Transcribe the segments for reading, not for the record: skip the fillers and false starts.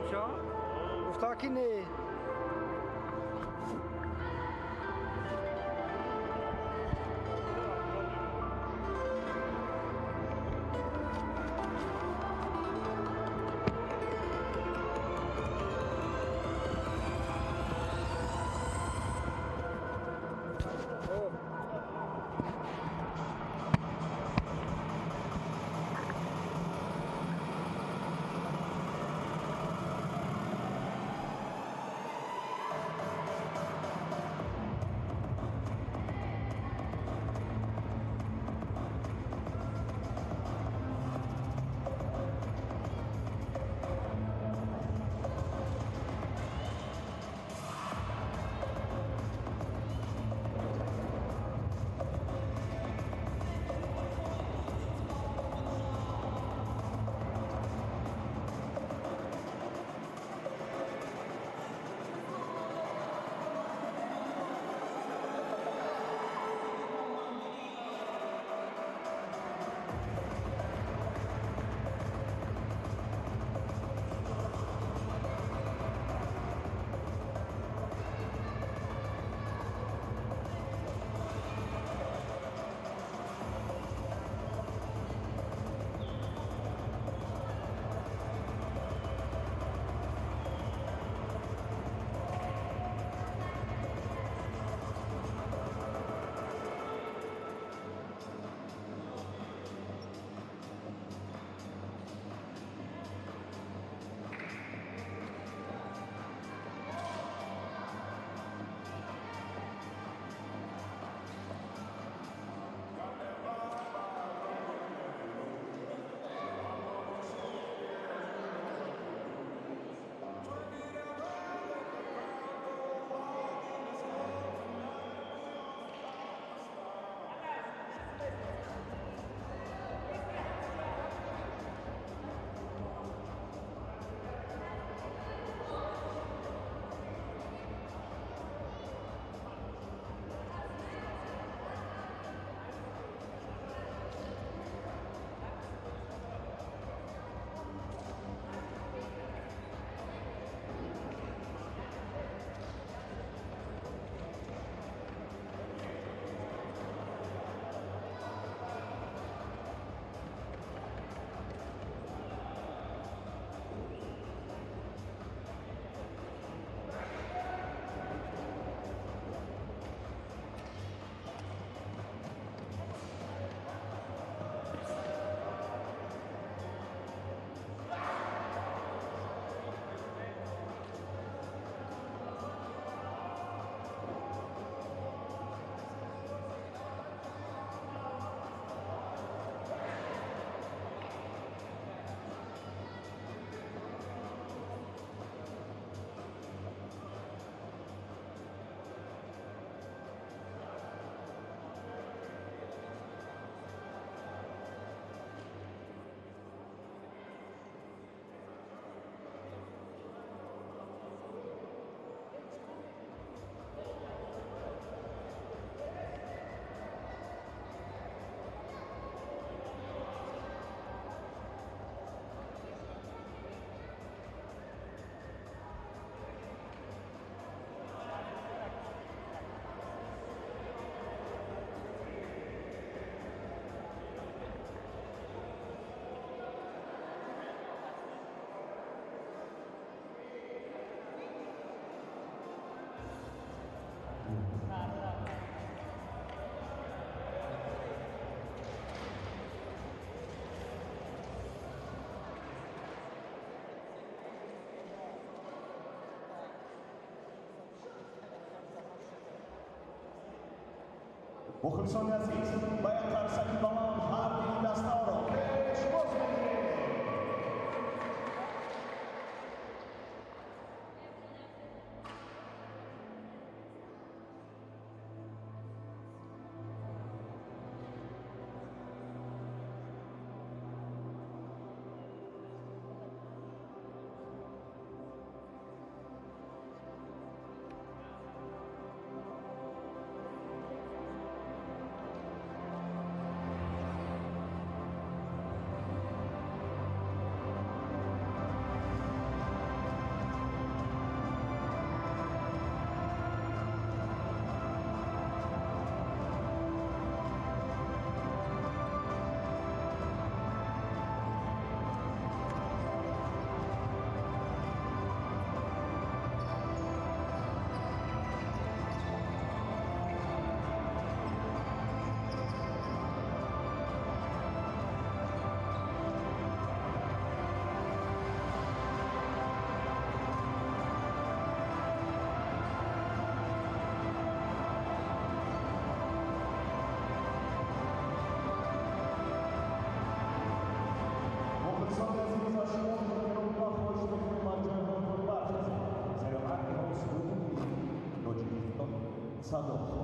Zo? Hoeft daar geen nee. Uchylcony asyst, Bayakar Sakibamam, Hardy Dastauro, Sadokho.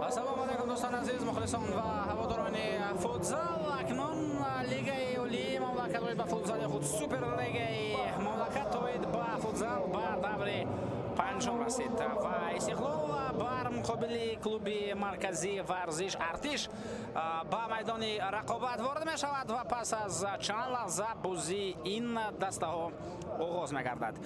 Assalomu alaykum do'stlar aziz muxlison va havodoroni futzal. Aknon Ligai Oliy mamlakat o'yinida futzal xud Super Ligai mamlakat o'yinida ba futzal ba davri panjom rasid va Istiqlol бар муқобили клуби марказӣ варзиш артиш ба майдони рақобат ворид мешавад ва пас аз чанд лаҳза бозӣ ин дастаҳо оғоз мегардад.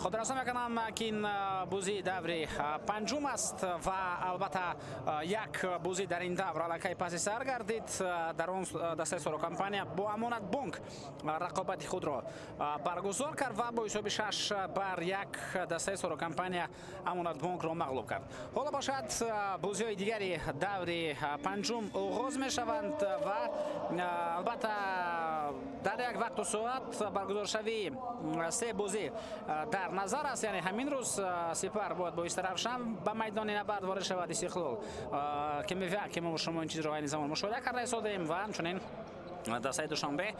Хотиррасон мекунам ки ин бозии даври панҷум аст ва албатта як бозӣ дар ин давр аллакай паси сар гардид. Дар он дастаи Сорокомпания бо Амонатбонк рақобати худро баргузор кард ва бо ҳисоби 6-1 дастаи Сорокомпания Амонатбонкро мағлуб кард. ҳоло бошад бозиҳои дигари даври панҷум оғоз мешаванд ва албатта дар як вақту соат баргузоршавии се бозӣ дар назар аст. Яъне ҳамин рӯз Сипар бояд бо Истаравшан ба майдони набард ворид шавад. Истиқлол ки мо шумо ин чизро айни замон мушоҳида карда истодем ва ҳамчунин дастаи Душанбе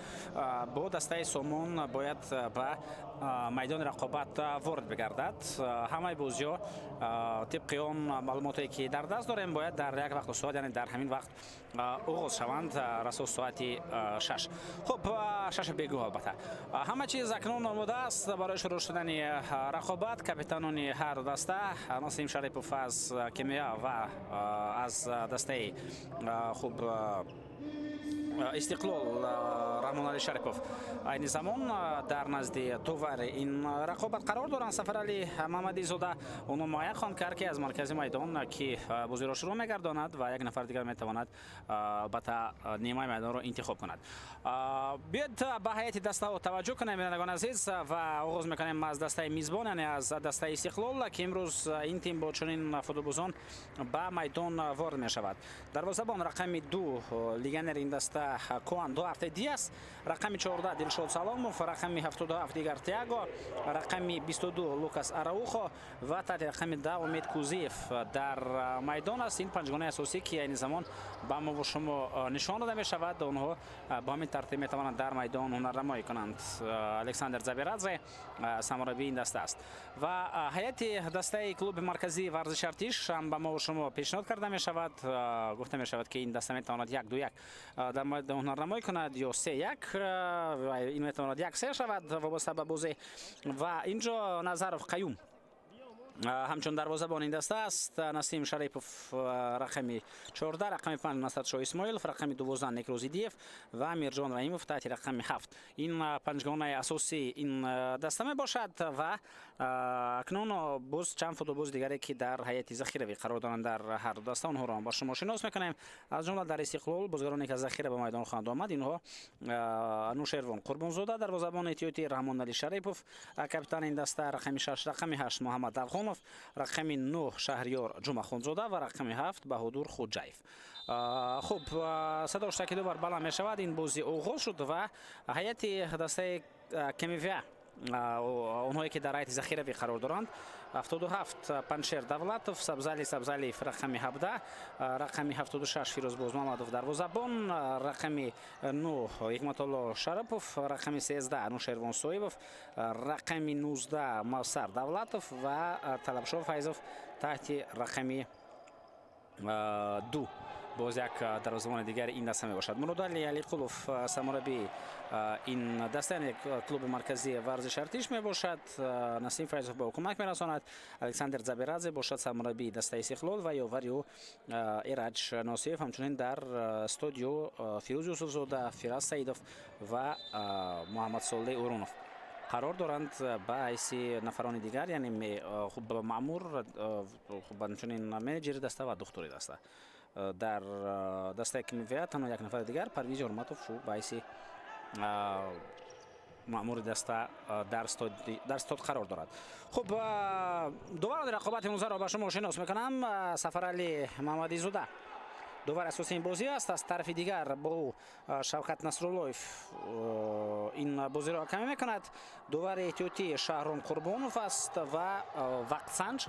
бо дастаи Сомон бояд ба майдони рақобат ворид бигардад. ҳамаи бозиҳо тибқи он маълумоте ки дар даст дорем бояд дар як вақту соат, яъне дар ҳамин вақт оғоз шаванд расо соати 6. хуб 6 бегӯ албатта ҳама чиз акнун омода аст барои шурӯъ шудани рақобат. Капитанони ҳар даста Насим Шарипов аз Кемия ва аз дастаи хуб Истиқлол Раҳмоналӣ Шарипов айни замон дар назди товари ин рақобат қарор доранд. Сафаралӣ Маҳмадизода оно муайян хоҳанд кард ки аз маркази майдон ки бозиро шурӯъ мегардонад ва як нафар дигар метавонад албатта нимаи майдонро интихоб кунад. Биёед ба ҳайати дастаҳо таваҷҷӯҳ кунем бинандагон азиз ва оғоз мекунем аз дастаи мизбон, яъне аз дастаи Истиқлол ки имрӯз ин тим бо чунин футболбозон ба майдон ворид мешавад. Дарвозабон рақами 2 легионери ин даста Коан Дуарте Диас, рақами 14 Дилшод Саломов, рақами 77 Дигар Тиаго, рақами 22 Лукас Араухо ва таҳти рақами 10 Умед Кузиев дар майдон аст. Ин панҷгонаи асосӣ ки айни замон ба мо ва шумо нишон дода мешавад. онҳо ба ҳамин тартиб метавонанд дар майдон ҳунарнамоӣ кунанд. Александр Забирадзе саморабии ин даста аст ва ҳайати дастаи клуби марказии варзиши Артиш ба мо ва шумо пешниҳод карда мешавад. гуфта мешавад ки ин даста метавонад 1-2-1 дар ҳунарнамоӣ кунад ё 3-1. ин метавонад 1-3 шавад вобаста ба бозӣ. ва инҷо Назаров Қаюм همچون دروازه‌بان این دسته است نسیم شریپوف رقم 14 رقم 5 نصرت شاه اسماعیلوف رقم 12 نیکروزیدیف و میرجان رحیموف تحت رقم 7 این پنجگانه اساسی این دسته می باشد و اکنون باز چند فوتبالباز دیگری که در هیئت ذخیره قرار دارند در هر دسته اونها را با شما شناس میکنیم از جمله در استقلال بازیگرانی که ذخیره به میدان خواهند آمد اینها انوشیروان قربانزاده دروازه‌بان تیوتی رحمان علی شریپوف کاپیتان این دسته رقم 6 رقم 8 محمد الخانوف رقم 9 شهریار جمعه خانزاده و رقم 7 بهادر خوجایف. خوب صداش تاکید بر بالا می شود این بازی آغاز شد و هیئت دسته کمیویا اونهایی که در هیئت ذخیره قرار دارند 77 پنشیر دولتوف سبزعلی رقم 17 رقم 76 فیروزباز محمدوف دروازه‌بان رقم 9 حکمت الله شرپوف رقم 13 انوشیروان سویبوف رقم 19 موسر دولتوف و طلبشاه فیضوف تحت رقم 2 باز یک دروازه‌بان دیگر این دسته می باشد. مراد علی قلوف سرمربی این دسته کلوب مرکزی ورزش ارتش می باشد. نسیم فیضوف با کمک می رساند. الکساندر زبیرادзе باشد سرمربی دسته استقلال و یاوریو ایرج ناصیف همچنین در استودیو فیروز یوسفزاده فراز سعیدوف و محمد صالح اورونوف قرار دارند با حیث نفران دیگر یعنی خوب مأمور خوب همچنین منیجر دسته و دکتر دسته در دسته کمیویا تنها یک نفر دیگر پرویز حرمتوف شو با حیث مأمور دسته در استاد قرار دارد. خب دوباره رقابت امروز را با شما شناس میکنم. سفرعلی محمدی زاده دوباره اساسی این بازی است. از طرف دیگر با شوکت نصراللهیف این بازی را کمی میکند. دوباره تیوتی شهرام قربانوف است و وقت سنج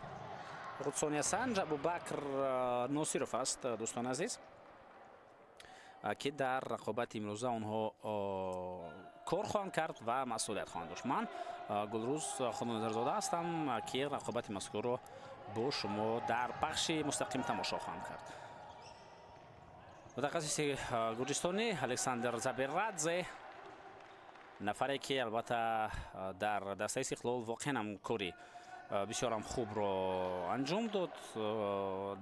رودسانیا سنج ابوبکر ناصیروف است دوستان عزیز که در رقابت امروزه آنها کار خواهند کرد و مسئولیت خواهند داشت. من گلروز خانم نظرزاده هستم که رقابت مذکور را با شما در بخش مستقیم تماشا خواهم کرد. متخصص گرجستانی الکساندر زبیرادзе نفری که البته در دسته استقلال واقعا هم کاری بسیار هم خوب را انجام داد.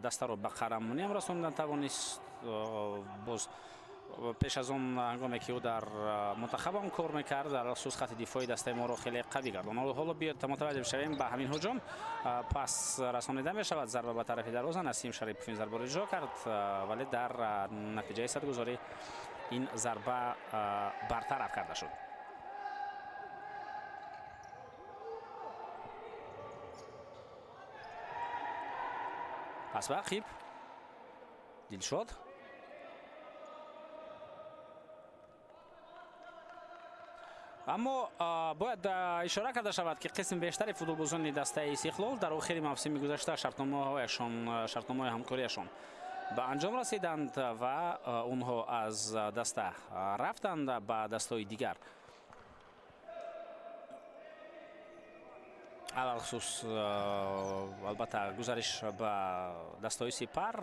دسته را به قهرمانی هم رساندن توانست. باز پیش از اون هنگامی که او در منتخب هم کار میکرد در خصوص خط دفاعی دسته ما را خیلی قوی گرداند. حالا بیاد متوجه شویم به همین هجوم پس رسانیده می شود. ضربه به طرف دروازه نسیم شریپوف این ضربه را اجرا کرد ولی در نتیجه صدگذاری این ضربه برطرف کرده شد. پس رقیب دلشاد اما باید اشاره کرده شود که قسم بیشتری فوتبالبازان دسته استقلال در آخر موسم گذشته شرطنامه همکاریشان به انجام رسیدند و اونها از دسته رفتند به دسته‌های دیگر. علال خصوص البته گزارش به دسته‌های سپر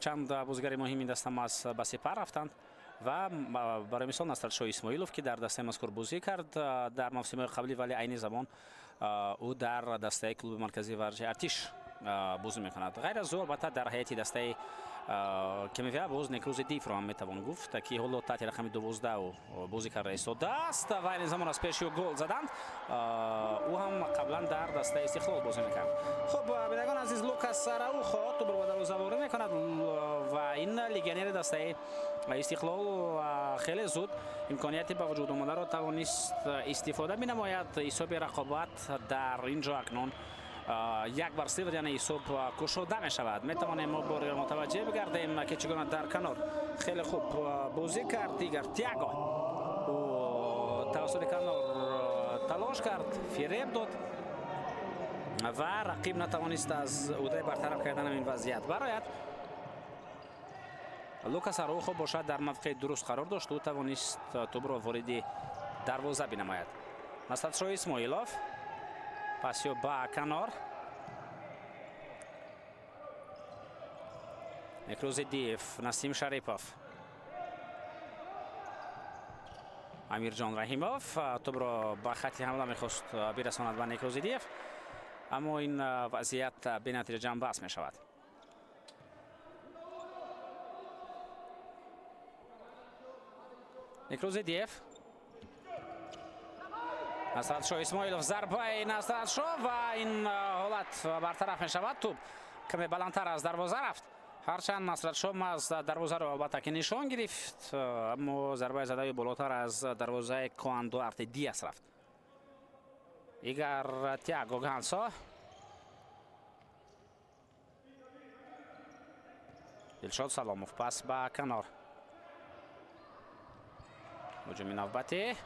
چند بازیگر مهم این دسته به سپر رفتند و برای مثال نصرت شاه اسماعیلوف که در دسته مذکور بازی کرد در موسم قبلی ولی عین زمان او در دسته کلوب مرکزی ورزش ارتش بازی میکند. غیر از او البته در هیئت دسته کمیویا باز نیکروزیدیف را هم میتوان گفت که حالا تحت رقم 12 بازی کرده ایستاده است و این زمان از پیش گل زدند. او هم قبلا در دسته استقلال بازی میکرد. خب بینندگان عزیز لوکاس راوخو توپ رو دروازه‌واری میکند و این لیگنر دسته استقلال خیلی زود امکانیتی با وجود آمده را توانست استفاده بنماید. حساب رقابت در اینجا اکنون 1-0 یعنی حساب کشوده می شود. می توانیم ما بار متوجه بگردیم که چگونه در کنار خیلی خوب بازی کرد. دیگر تیاگو و توسط کنار تلاش کرد فریب داد و رقیب نتوانست از عهده برطرف کردن این وضعیت برآید. لوکاس راوخو باشد در موقع درست قرار داشت و توانست توپ را وارد دروازه بنماید. نصرت شاه اسماعیلوف پاسیو با کنار نیکروزیدیف نسیم شریپوف амирҷон раҳимов тӯбро ба хати ҳамла мехост бирасонад ба Некрозидиев, аммо ин вазъият бенатиҷа ҷамъбаст мешавад. Некрозидиев, Насратшоҳ Исмоилов, зарбаи Насратшоҳ ва ин ҳолат бартараф мешавад. Тӯб каме баландтар аз дарвоза рафт, ҳарчанд Насратшоҳ аз дарвозаро албатта ки нишон гирифт, аммо зарбаи задаи болотар аз дарвозаи Коан Дуарте Диас рафт. Игар Тиаго Гансо, Дилшод Саломов, пас ба канор. ҳуҷуми навбатӣ.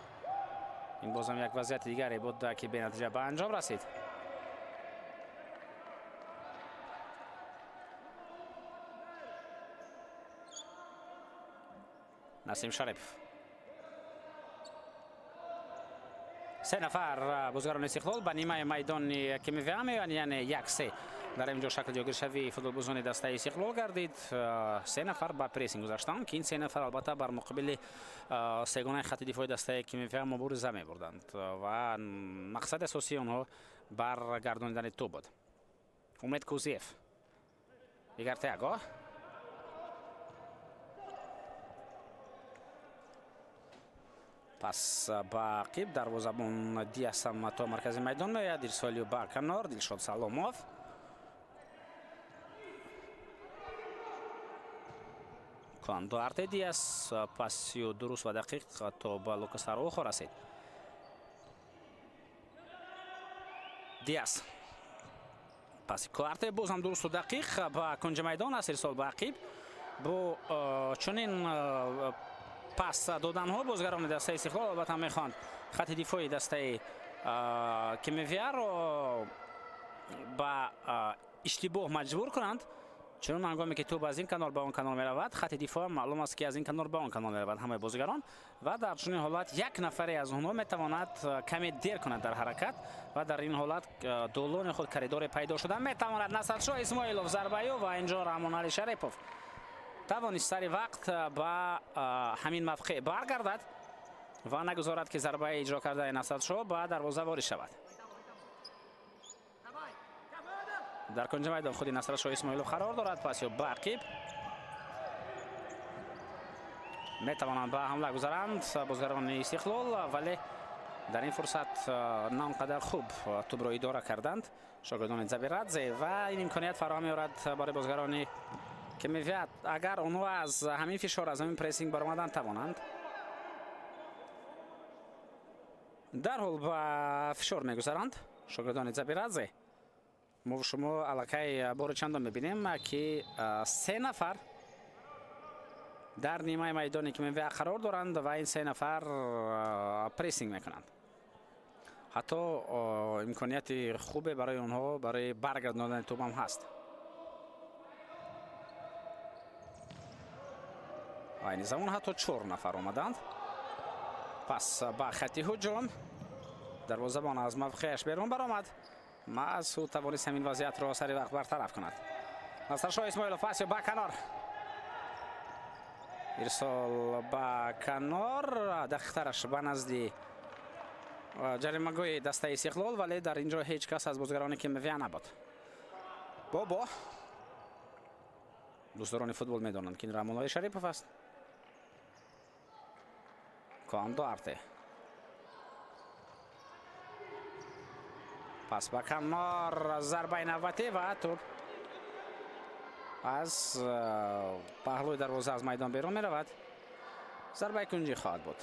ин бозам як вазъияти дигаре буд ки бенатиҷа ба анҷом расид. Насим Шарипов. се нафар бозгарони Истиқлол ба нимаи майдони КМВА меоянд, яъне 1-3 дар инҷо шакли ҷойгиршавии футболбозони дастаи Истиқлол гардид. се нафар ба прессинг гузаштанд ки ин се нафар албатта бар муқобили сегонаи хатти дифои дастаи КМВА мубориза мебурданд ва мақсади асосии онҳо баргардонидани тӯб буд. Умед Кузиев, Игар Тиаго, пас ба ақиб, дарвозабон Диас ҳам то маркази майдон меояд. ирсолиё ба канор, Дилшод Саломов, Коан Дуарте Диас, пасиё дуруст ва дақиқ то ба Лукас Араухо расид. Диас, паси Дуарте бозам дурусту дақиқ ба кунҷи майдон аст. ирсол ба ақиб. бо чунин пас доданҳо бозгарони дастаи Истиқлол албатта мехоҳанд хатти дифои дастаи КМВА-ро ба иштибоҳ маҷбур кунанд, чунон ҳангоме ки тӯб аз ин канор ба он канор меравад, хатти дифоъ маълум аст ки аз ин канор ба он канор меравад ҳамаи бозигарон, ва дар чунин ҳолат як нафаре аз онҳо метавонад каме дер кунад дар ҳаракат, ва дар ин ҳолат долони худ коридоре пайдо шуда метавонад. Насратшоҳ Исмоилов, зарбаё ва инҷо Раҳмонали Шарипов тавонист сари вақт ба ҳамин мавқеъ баргардад ва нагузорад ки зарбаи иҷро кардаи Насратшоҳ ба дарвоза ворид шавад. дар кунҷи майдон худи Насратшоҳ Исмоилов қарор дорад. пасё ба ақиб, метавонанд ба ҳамла гузаранд бозгарони Истиқлол, вале дар ин фурсат на он қадар хуб тӯбро идора карданд шогирдони Забирадзе, ва ин имконият фароҳам меорад барои бозгарони КМВА, агар онҳо аз ҳамин фишор, аз ҳамин прессинг баромадан тавонанд, дарҳол ба фишор мегузаранд шогирдони Забирадзе. мо шумо аллакай бори чандон мебинем ки се нафар дар нимаи майдони КМВА қарор доранд ва ин се нафар прессинг мекунанд. ҳатто имконияти хубе барои онҳо барои баргардонидани тӯб ҳам ҳаст. айни замон ҳатто 4 нафар омаданд. пас ба хатти ҳуҷум, дарвозабон аз мавқеаш берун баромад. Масъуд тавонист ҳамин вазъиятро сари вақт бартараф кунад. Насратшоҳ Исмоилов, пасё ба канор, ирсол ба канор, дақиқтараш ба назди ҷаримагоҳи дастаи Истиқлол, вале дар инҷо ҳеҷ кас аз бозгарони КМВА набуд. бобо дӯстдорони футбол медонанд ки ин Раҳмонали Шарипов аст. Коан Дуарте, пас ба канор, зарбаи навбатӣ ва тӯб аз паҳлӯи дарвоза аз майдон берун меравад. зарбаи кунҷӣ хоҳад буд.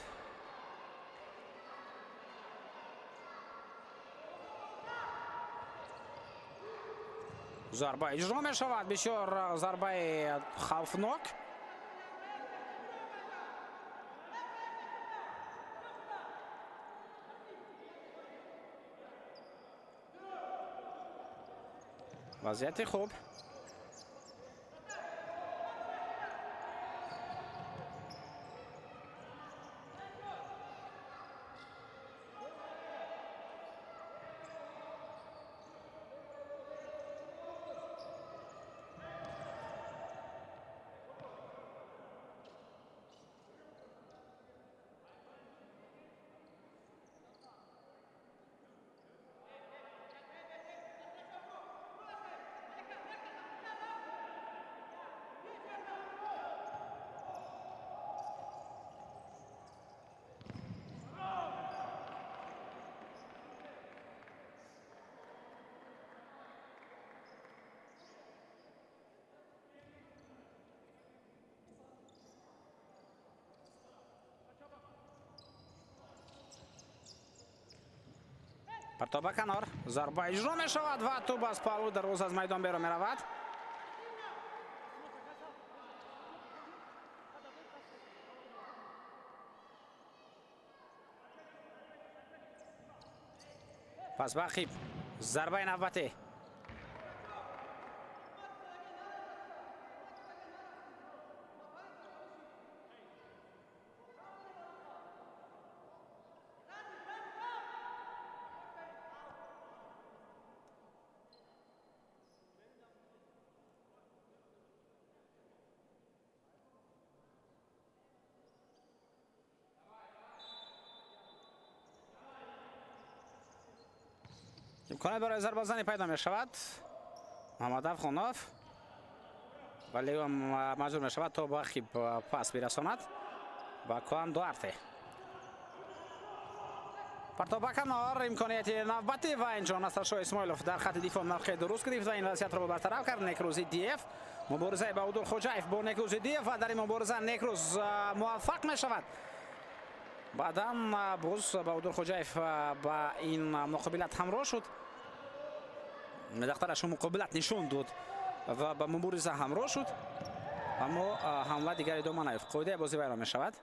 зарба иҷро мешавад, бисёр зарбаи хавфнок. вазъияти хуб. партоф ба канор, зарба иҷро мешавад ва тӯб аз паҳлӯ дарвоза аз майдон берун меравад. пас бақиб зарбаи навбатӣ. имконият барои зарбазанӣ пайдо мешавад. Муҳаммад Афғонов вале маҷбур мешавад то бақиб пас бирасонад ба Коан Дуарте. партоф ба канор, имконияти навбатӣ ва инҷо Насршоҳ Исмоилов дар хатти дифоъ мавқеъ дуруст гирифт ва ин вазъиятро бартараф кард. Некрӯз Идиев, муборизаи Баҳодур Хоҷаев бо Некрӯз Идиев ва дар ин мубориза Некрӯз муваффақ мешавад. баъдан боз Баҳодур Хоҷаев ба ин муқобилат ҳамроҳ шуд. медахтараш муқобилат нишон дод ва ба мубориза ҳамроҳ шуд. аммо ҳамла дигар идома наёфт. қоидаи бозӣ вайрон мешавад.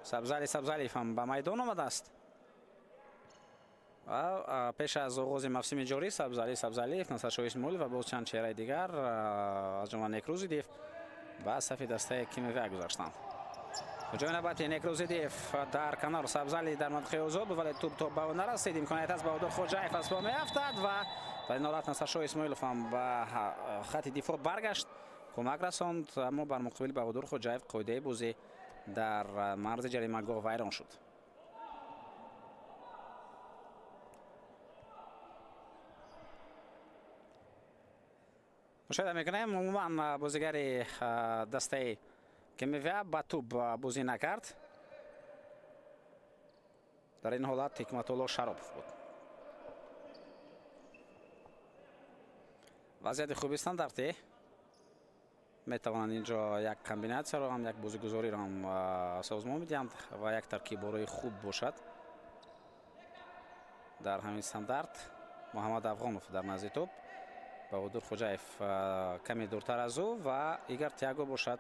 Сабзалиев ҳам ба майдон омадааст. пеш аз оғози мавсими ҷорӣ Сабзалиев, Насршоҳ Исмоилов ва боз чанд чеҳраи дигар аз ҷумла Некрӯз Идиев ба сафи дастаи КМВ гузаштанд. ҳуҷоми навбати Некрӯз Идиев дар канор, Сабзали дар мавқеъи озод буд, вале тӯб то ба ӯ нарасид. имконият аст Баҳодур Хоҷаев аз по меафтад ва дар ин ҳолат Насршоҳ Исмоилов ҳам ба хатти дифоъ баргашт, кӯмак расонд, аммо бар муқобили Баҳодур Хоҷаев қоидаи бозӣ дар марзи ҷаримагоҳ вайрон шуд. мушоҳида мекунем умуман бозигари дастаи КМВ ба тӯб бозӣ накард. дар ин ҳолат Ҳикматулло Шаропов буд. вазъияти хуби стандартӣ. метавонанд инҷо як комбинатсияро ҳам, як бозигузориро ҳам созмон бидиҳанд ва як таркибборои хуб бошад. дар ҳамин стандарт Муҳаммад Афғонов дар назди тӯб, Баҳодур Хоҷаев каме дуртар аз ӯ ва Игор Тиаго бошад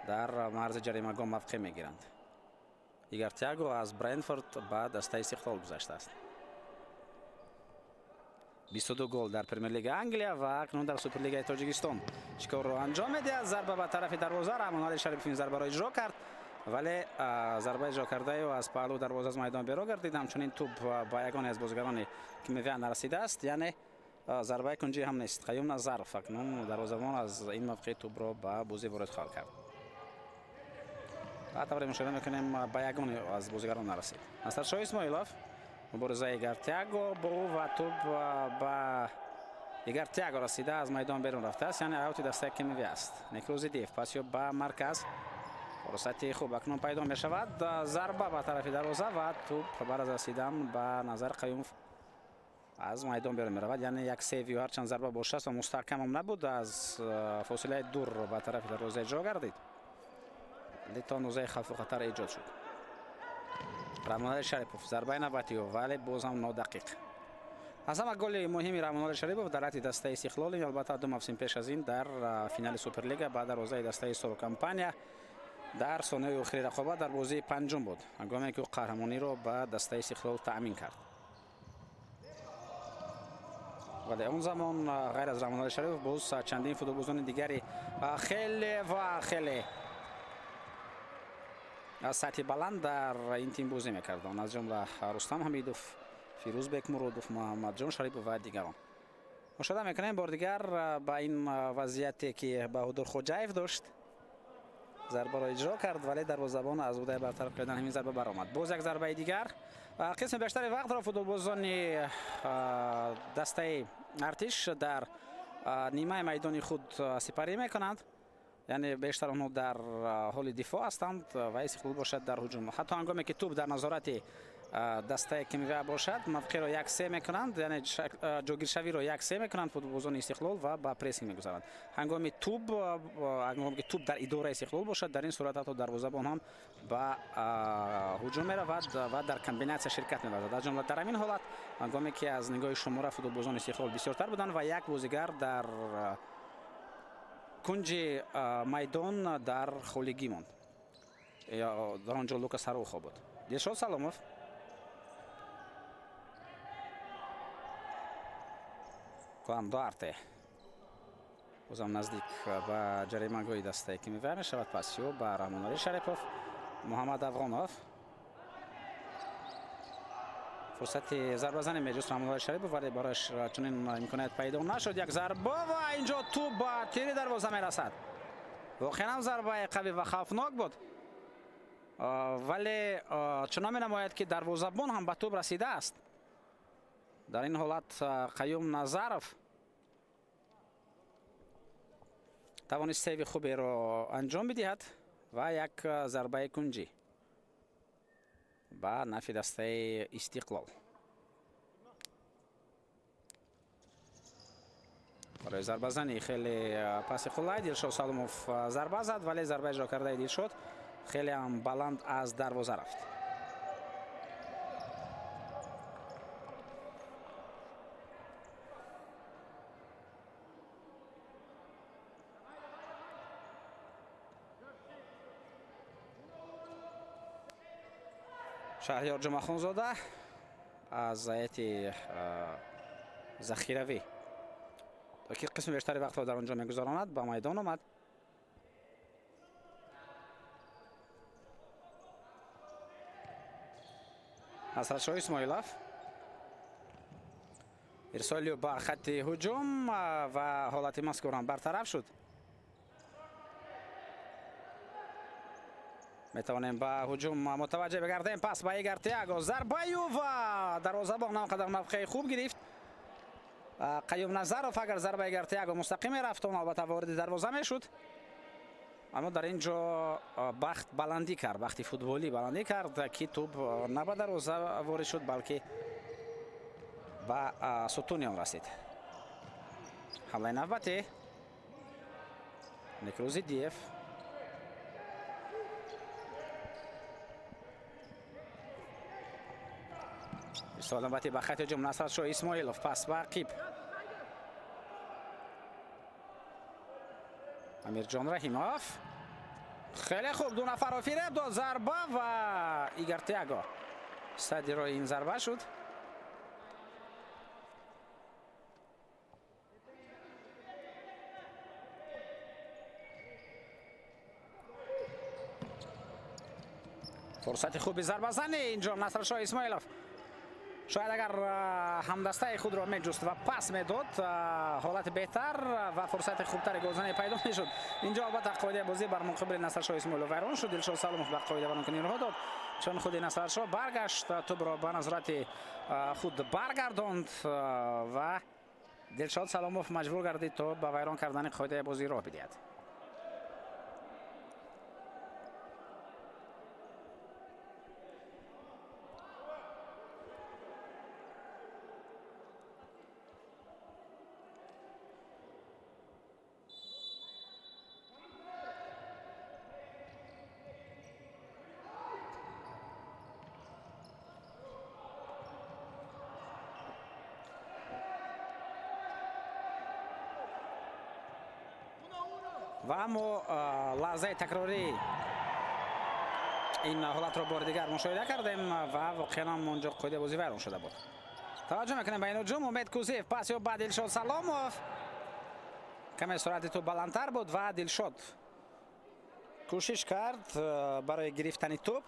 дар марзи ҷаримагоҳ мавқеъ мегиранд. Игор Тиаго аз Брентфорд ба дастаи Истиқлол гузаштааст. 22 гол дар Премер-лигаи Англия ва акнун дар Суперлигаи Тоҷикистон чикорро анҷом медиҳад. зарба ба тарафи дарвоза, Раҳмоналӣ Шарипов ин зарбаро иҷро кард, вале зарба иҷро кардаи ӯ аз паҳлӯ дарвоза аз майдон беро гардид. ҳамчунин тӯб ба ягоне аз бозигарони КМВ нарасидааст, яъне зарбаи кунҷӣ ҳам нест. Қаюм Назаров акнун дарвозабон аз ин мавқеъ тӯбро ба бозӣ ворид хоҳад кард. тавре мушоҳида мекунем ба ягоне аз бозигарон нарасид. Насршоҳ Исмоилов, муборизаи Игор Тиаго бо ӯ ва тӯб ба Игор Тиаго расида аз майдон берун рафтааст, яъне аути дастаи КМВ аст. Некрӯз Идиев, пасёб ба марказ, фурсати хуб акнун пайдо мешавад. зарба ба тарафи дарвоза ва тӯб бар аз расидан ба Назар Қаюмов аз майдон берун меравад, яъне як сейвию ҳарчанд зарба бошад ва мустаҳкамам набуд, аз фосилаи дур ба тарафи дарвоза иҷро гардид. то нузаи хавфу хатар эҷод шуд. Раҳмоналӣ Шарипов, зарбаи навбатӣ, вале боз ҳам нодақиқ. аз ҳама голи муҳими Раҳмоналӣ Шарипов дар ҳатти дастаи Истиқлол, албатта ду мавсим пеш аз ин дар финали Суперлига ба дарвозаи дастаи Соро Компания дар сонаи охири рақобат дар бозии панҷум буд, ҳангоме ки ӯ қаҳрамониро ба дастаи Истиқлол таъмин кард. вале он замон ғайр аз Раҳмоналӣ Шарипов боз чандин футболбозони дигари хеле ва хеле сатҳи баланд дар ин тим бозӣ мекарданд, аз ҷумла Рустам Ҳамидов, Фирӯзбек Муродов, Муҳаммаҷон Шарипов ва дигарон. мушоҳида мекунем бор дигар ба ин вазъияте ки Баҳодур Хоҷаев дошт, зарбаро иҷро кард, вале дарвозабон аз удаи бартараф кардан ҳамин зарба баромад. боз як зарбаи дигар. қисми бештари вақтро футболбозони дастаи Артиш дар нимаи майдони худ сипарӣ мекунанд, яъне бештар онҳо дар ҳоли дифоъ ҳастанд ва Истиқлол бошад дар ҳуҷум. ҳатто ҳангоме ки тӯб дар назорати дастаи КМВ бошад, мавқеъро як-се мекунанд, яъне ҷогиршавиро як-се мекунанд футболбозони Истиқлол ва ба прессинг мегузаранд. ҳангоми ки тӯб дар идораи Истиқлол бошад, дар ин сурат ҳатто дарвозабон ҳам ба ҳуҷум меравад ва дар комбинатсия ширкат мебарад. аз ҷумла дар ҳамин ҳолат ҳангоме ки аз нигоҳи шумора футболбозони истиқлол бисёртар буданд ва як бозигар дар кунҷи майдон дар холигӣ монд. дар он ҷо Лукас Арухо буд. Дилшод Саломов Клам Дуарте бозам наздик ба ҷаримагоҳи дастаи ки мевай мешавад. Пасиё ба Раҳмонали Шарипов. Муҳаммад Афғонов фурсати зарбазанӣ меҷуст Раҳмонали Шарипов, вале барояш чунин имконият пайдо нашуд. Як зарба ва инҷо тӯб ба тири дарвоза мерасад. воқеан зарбаи қавӣ ва хавфнок буд, вале чунон менамояд ки дарвозабон ҳам ба тӯб расидааст. дар ин ҳолат Қаюм Назаров тавонист сейви хуберо анҷом бидиҳад ва як зарбаи кунҷӣ ба нафи дастаи Истиқлол. барои зарбазанӣ хеле паси хулай Дилшод Саломов зарба зад, вале зарбаи ҷо кардаи Дилшод хеле ҳам баланд аз дарвоза рафт. Шаҳриёр Ҷумъахонзода аз ҳайати захиравӣ ки қисми бештари вақтро дар онҷо мегузаронад ба майдон омад. Насратшоҳ Исмоилов ирсолиё ба хатти ҳуҷум ва ҳолати мазкур ҳам бартараф шуд. метавонем ба ҳуҷум мутаваҷҷеҳ бигардем. Пас ба Игор Тиаго зарбаю ва дарвозабон намқадар мавқеи хуб гирифт. Қаюм Назаров агар зарбаи Игор Тиаго мустақим мерафт, он албатта вориди дарвоза мешуд. аммо дар ин ҷо бахт баландӣ кард, бахти футболӣ баландӣ кард ки тӯб на ба дарвоза ворид шуд, балки ба сутуни он расид. ҳамлаи навбатӣ Никрузидиев навбатӣ ба хатти ҳуҷум Насратшоҳ Исмоилов пас ба Ақиб. Амирҷон Раҳимов хеле хуб, ду нафарро фиреб дод, зарба ва Игор Тиаго садди роҳи ин зарба шуд. фурсати хуби зарбазанӣ инҷо Насратшоҳ Исмоилов шояд агар ҳамдастаи худро меҷуст ва пас медод, ҳолати беҳтар ва фурсати хубтари голзанӣ пайдо мешуд. инҷо албатта қоидаи бозӣ бар муқобили Насратшоҳ Исмоилов вайрон шуд. Дилшод Саломов ба қоида вайронкуниро дод, чун худи Насратшоҳ баргашт, тӯбро ба назорати худ баргардонд ва Дилшод Саломов маҷбур гардид то ба вайрон кардани қоидаи бозӣ роҳ бидиҳад. ва аммо лаҳзаи такрорӣ ин ҳолатро бори дигар мушоҳида кардем ва воқеан ҳам онҷо қоидаи бозӣ вайрон шуда буд. таваҷҷӯҳ мекунем ба ин ҳуҷум. Умед Кузиев пас ё ба Дилшод Саломов, каме суръати тӯб баландтар буд ва Дилшод кӯшиш кард барои гирифтани тӯб.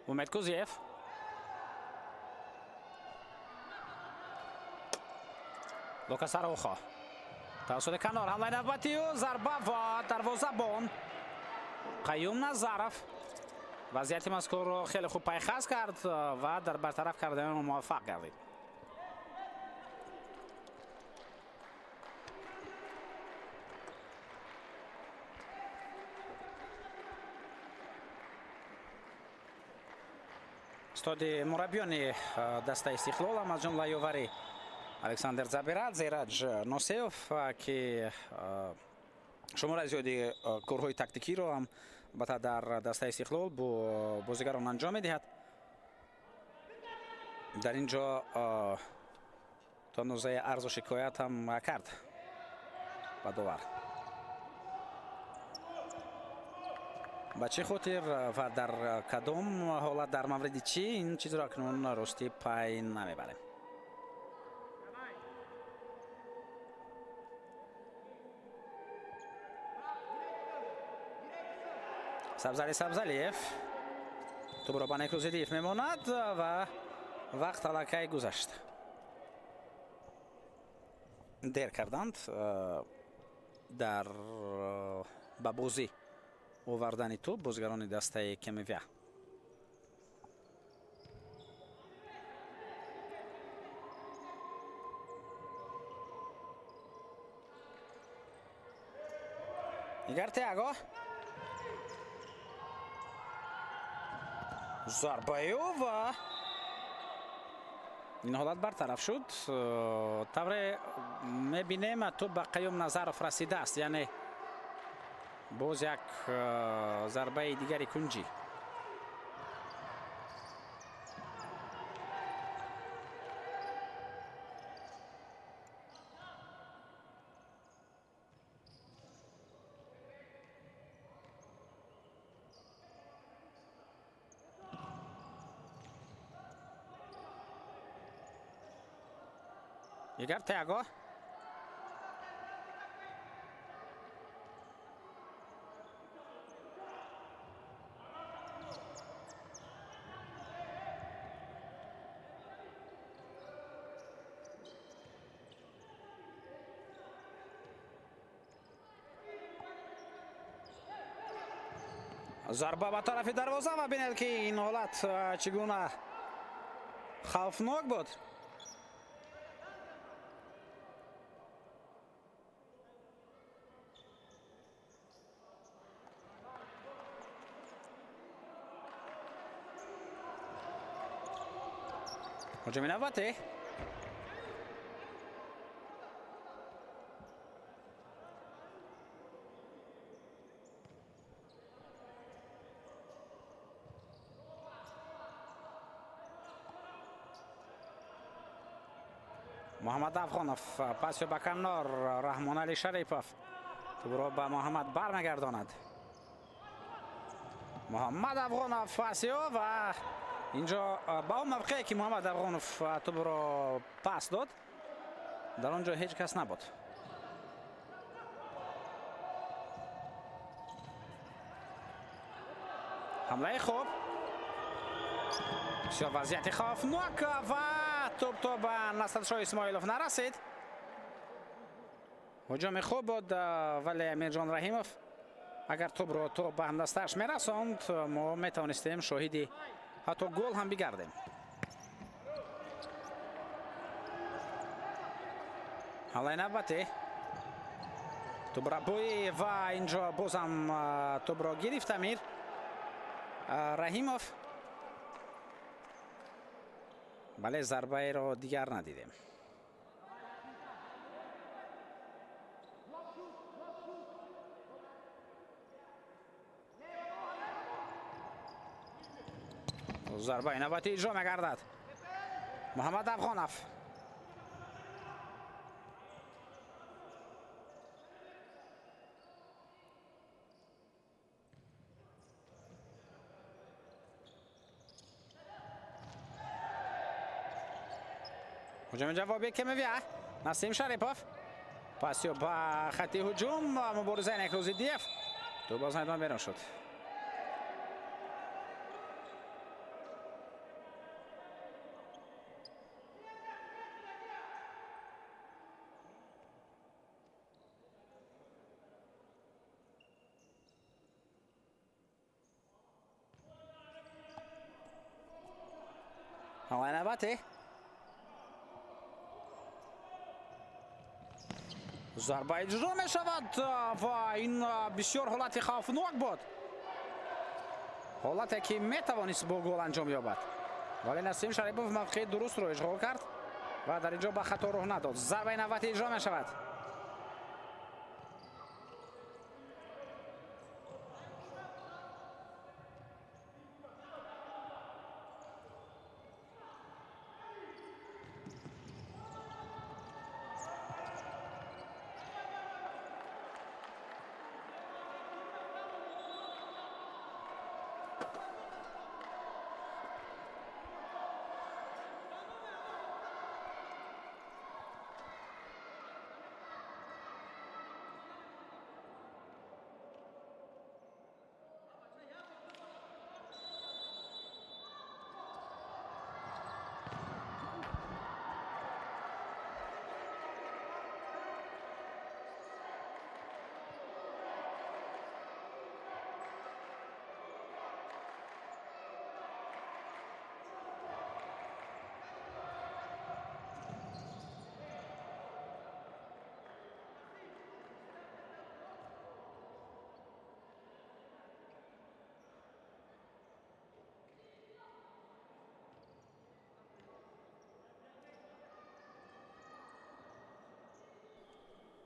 Умед Кузиев Лукас Арухо тавассути канор ҳамлаи навбатию зарба ва дарвозабон Қаюм Назаров вазъияти мазкурро хеле хуб пайхаз кард ва дар бартараф кардан он муваффақ гардид. استاد مربیان دسته استقلال هم از جمله یاوری الکساندر زابیرادзе راج نوسیف که شماره زیادی کارهای تاکتیکی رو هم البته در دسته استقلال با بازیگران انجام میدهد. در اینجا تا نوزه عرض و شکایت هم کرد با داور. با چه خاطر و در کدام حالت در مورد چی این چیز را کنون راستی پای نمیبره. سبزالیف تو برو با نکروزیدیف میماند و وقت علاقه گذشت. دیر کردند در با بازی آوردن توپ بازیگران دسته کمیویا. ایگر تیاگو ضربه و این حالت برطرف شد. طور میبینیم توپ به قیوم نظرف رسیده است، یعنی باز یک ضربه دیگری کنجی. Igor Thiago. ضربه به طرف دروازه و بینید که این حالت چگونه خوفناک بود. هجوم نوبتی محمد افغانوف پاس به کنار رحمان علی شریفوف تو رو به محمد برمیگرداند. محمد افغانوف پاسیو و اینجا با اون موقعی که محمد افغانوف تو رو پاس داد در اونجا هیچ کس نبود. حمله خوب بسیار وضعیت خوفناک و توپ به نصرالشاه اسماعیلوف نرسید. هجوم خوب بود ولی امیرجان رحیموف اگر توپ به همدستش میرساند ما میتونستیم شاهدی حتی گل هم بگردیم. حالا نوبتی توپ را بوی و اینجا بازم توپ را گرفت امیر رحیموف، ولی ضربه را دیگر ندیدیم. ضربه نوبتی اجرا می‌گردد محمد افغانوف. هجوم جوابی کمیویا نسیم شریفوف پاسیو با خط هجوم مبارزه نکروزیدیف تو باز ندام بیرون شد. حمله نوبتی ضربه اجرا می شود و این بسیار حالت خوفناک بود. حالتی که می توانست با گل انجام یابد ولی نسیم شریفوف موقع درست رو اشغال کرد و در اینجا به خطا راه نداد. ضربه نوبتی اجرا می شود.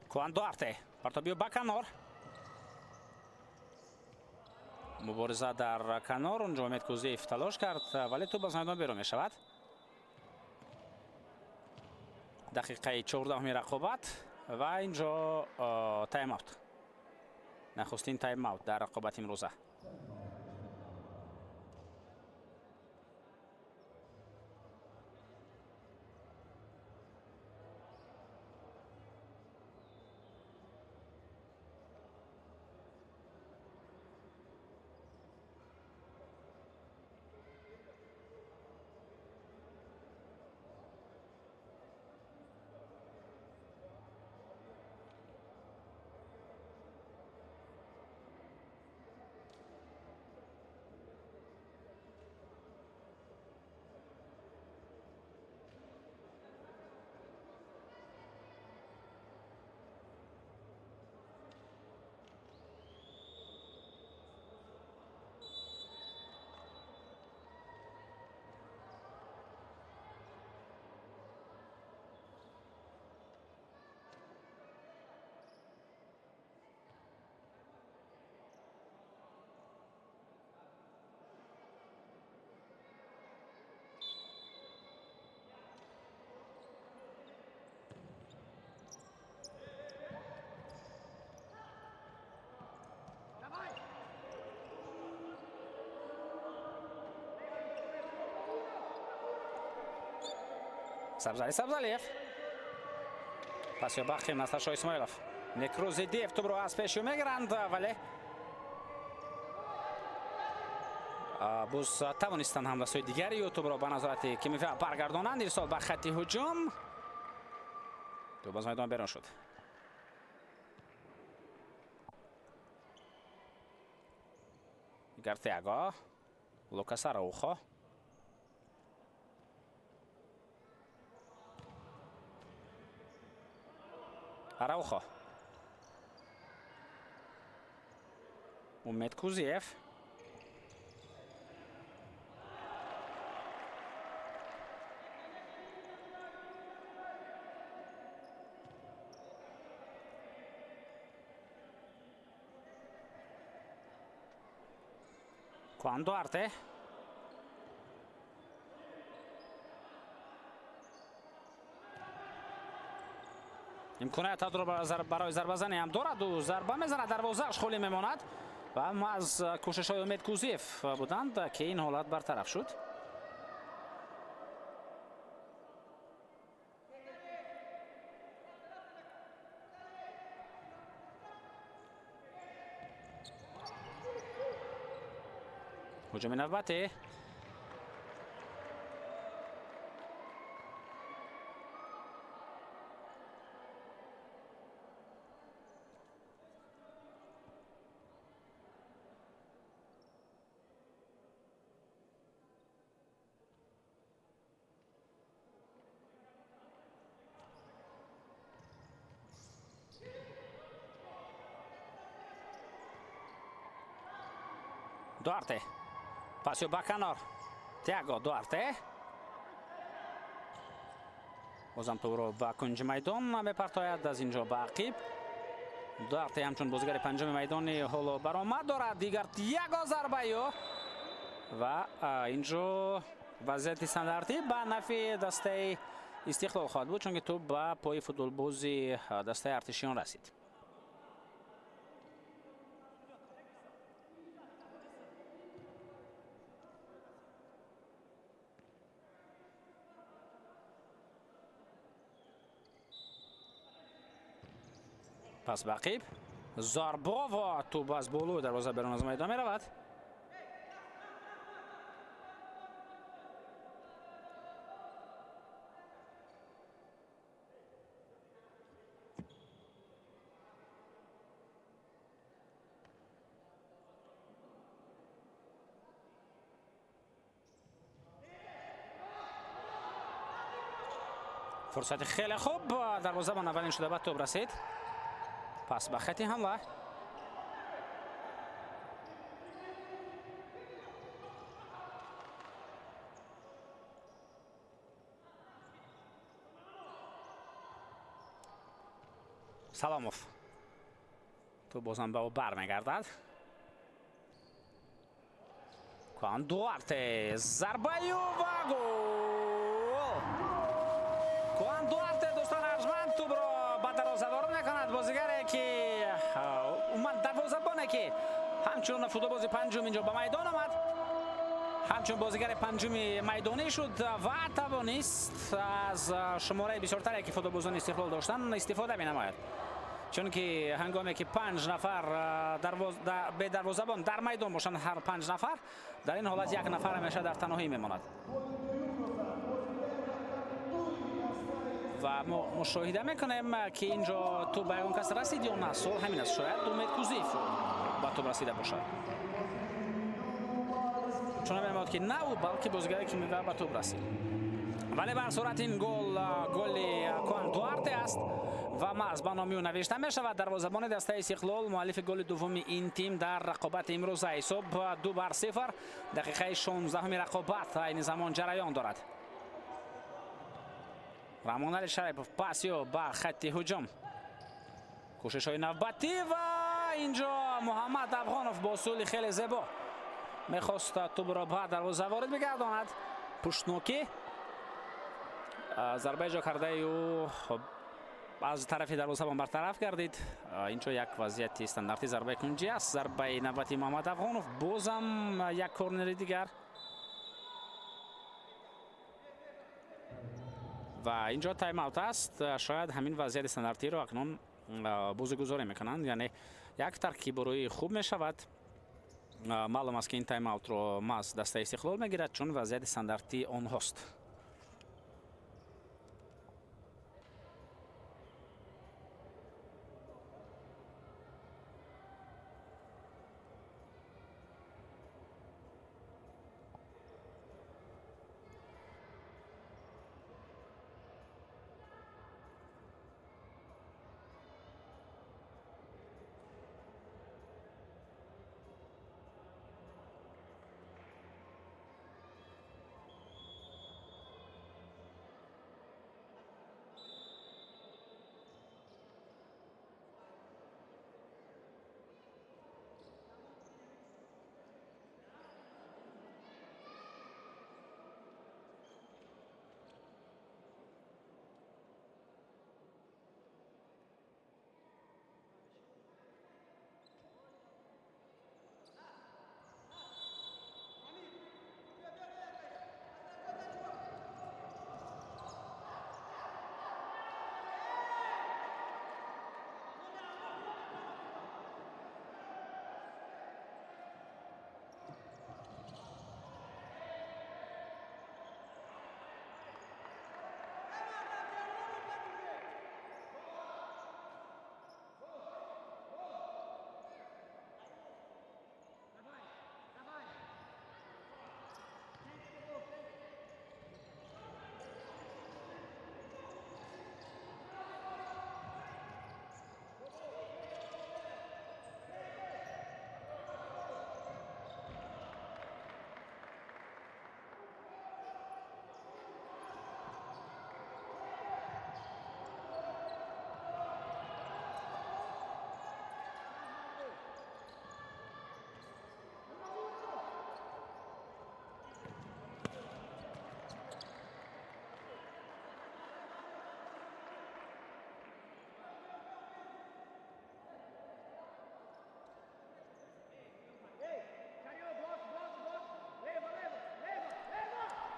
کوان دوارته پرتابی با کنار مبارزه در کنار. اونجا امید کوزیف تلاش کرد ولی تو باز میدان بیرون می شود. دقیقه 14 رقابت و اینجا تایم اوت. نخستین تایم اوت در رقابت امروزه. Sabzaliyev. Pas یابخیم نستاشا اسماعیلوف. نکروزیدیف توپ رو از پیش میگیرند ولی باز توانستند حمله سوی دیگری و توپ رو به نظارت کیمیفیا برگردانند. ارسال به خط هجوم. توپ از میدان بیرون شد. گارتیاگو لوکاس اراوخو Araujo. Ummed Kuziev. Juan Duarte. امکانیت برای ضربه زنی هم دارد و ضربه میزند. دروازه‌اش خالی میماند و اما از کوشش‌های امید کوزیف بودند که این حالت برطرف شد. هجوم نوبتی дуарте. Пасио ба канор. Тиаго дуарте. бозам тӯро ба кунҷи майдон мепартояд. аз инҷо ба ақиб. дуарте ҳамчун бозигари панҷуми майдони ҳоло баромад дорад. дигар яго зарбаю ва инҷо вазъияти стандартӣ ба нафи дастаи истиқлол хоҳад буд, чунки тӯб ба пои футболбози дастаи артишиён расид. пас ба ақиб зарбова тӯб аз болӯи дарвоза берун аз майдон меравад. фурсати хеле хуб. дарвозабон аввалин шуда ба тӯб расид. пас ба хати ҳамла. саломов. тӯб бозам ба ӯ бармегардад. куан дуарте зарбаю ва гол. куан дуарте дӯстон арҷманд тӯбро ба дарвозадор мекунад. бозигаре ки дарвозабоне ки ҳамчун футболбози панҷум инҷо ба майдон омад. ҳамчун бозигари панҷуми майдонӣ шуд ва тавонист аз шумораи бисёртаре ки футболбозони истиқлол доштанд истифода менамояд. чунки ҳангоме ки 5 нафар бедарвозабон дар майдон бошанд, ҳар 5 нафар, дар ин ҳолат 1 нафар ҳамеша дар таноҳӣ мемонад. ва мо мушоҳида мекунем ки инҷо тӯб ба ягон кас расид ё на. суол ҳамин аст. шояд Умед Кузиев ба тӯб расида бошад. чунон мемонад ки на ӯ, балки бозигаре ки мева ба тӯб расид. вале бар сурат ин голи куан дуарте аст ва маъз ба номи ӯ навишта мешавад. дарвозабони дастаи истиқлол муаллифи голи дуввуми ин тим дар рақобати имрӯза. ҳисоб 2-0. дақиқаи 16-уми рақобат айни замон ҷараён дорад. рамон али шарипов пасиё ба хатти ҳуҷум. кӯшишҳои навбатӣ ва инҷо муҳаммад афғонов бо усули хеле зебо мехост тӯбро ба дарвоза ворид бигардонад. пуштнокӣ зарбаи ҷо кардаи ӯ аз тарафи дарвозабон бартараф гардид. инҷо як вазъияти стандартӣ зарбаи кунҷӣ аст. зарбаи навбати муҳаммад афғонов. бозам як корнери дигар. ва инҷо тайм-аут аст. шояд ҳамин вазъияти стандартиро акнун бозигузорӣ мекунанд. яъне як таркибрӯӣ хуб мешавад. маълум аст ки ин тайм-аутро маъз дастаи истиқлол мегирад, чун вазъияти стандартӣ онҳост.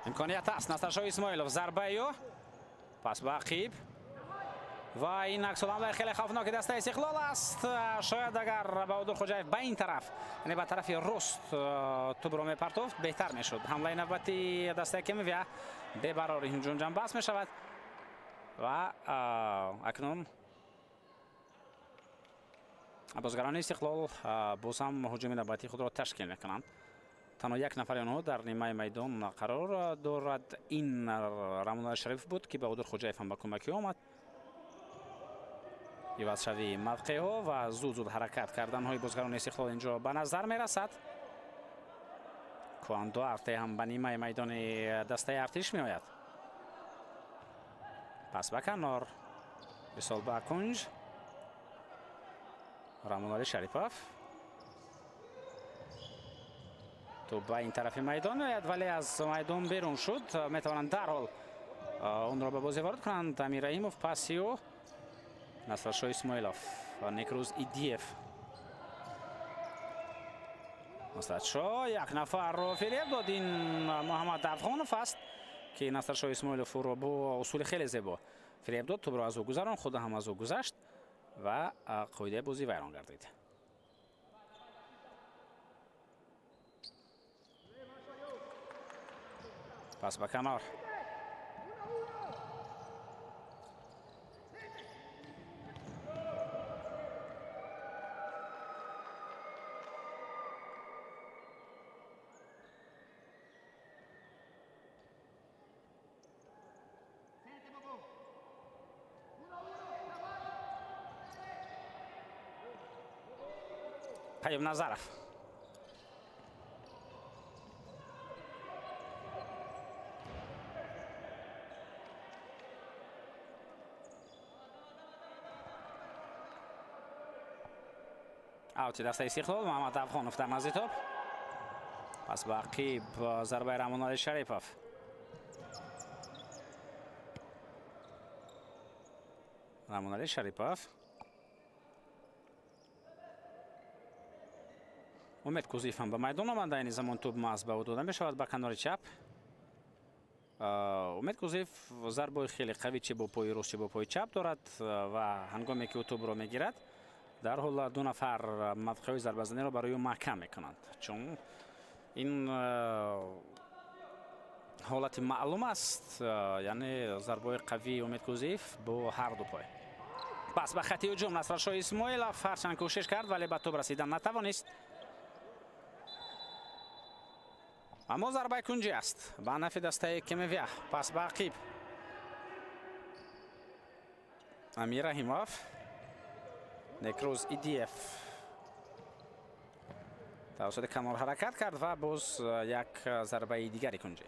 امکانیت است. نصرشاه اسماعیلوف ضربه پس به عقیب و این عکس العمل خیلی خوفناک دسته استقلال است. شاید اگر بهادر خوجایف به این طرف یعنی به طرف راست توپ رو میپرتافت بهتر میشد. حمله نوبتی دسته کیمیویا به برای هجوم جمع بس می شود و اکنون بازیکنان استقلال باز هم هجوم نوبتی خود را تشکیل میکنند. تنها یک نفر آنها در نیمه میدان قرار دارد. این رمضان شریف بود که بهادر خوجایف هم به کمکی آمد. عوض شوی موقع ها و زود حرکت کردن های بازیکنان استقلال اینجا به نظر می رسد. کواندو ارته هم به نیمه میدان دسته ارتش می آید. پس به کنار بسال به کنج رمضان شریفوف تو به این طرف میدان آید ولی از میدان بیرون شد. می توانند در حال اون را به بازی وارد کنند. امیر رحیموف پاسیو نصرشاه اسماعیلوف و نیکروز ایدیف. نصرشاه یک نفر رو فریب داد. این محمد افغانوف است که نصرشاه اسماعیلوف رو با اصول خیلی زیبا فریب داد. توپ رو از او گذران خود هم از او گذشت و قاعده بازی ویران گردید. پس به کنار پیام نظرف اوت دسته استقلال. محمد افغانوف در نزد توپ پس به عقیب ضربه رمضان شریفوف. رمضان شریفوف امید کوزیف هم به میدان آمد. این زمان توپ محض به او داده می شود به کنار چپ. امید کوزیف ضربه خیلی قوی چه با پای راست چه با پای چپ دارد و هنگامی که او توپ را میگیرد در حال دو نفر موقع ضربه زنی را برای او محکم میکنند چون این حالت معلوم است یعنی ضربه قوی امید کوزیف با هر دو پای. پس به خط هجوم نصرشاه اسماعیلوف هرچند کوشش کرد ولی به توپ رسیدن نتوانست. اما ضربه کنجی است به نفع دسته کیمیویا. پس به عقیب امیر رحیموف نیکروز ایدیف توسط کنار حرکت کرد و باز یک ضربه دیگری کنجی.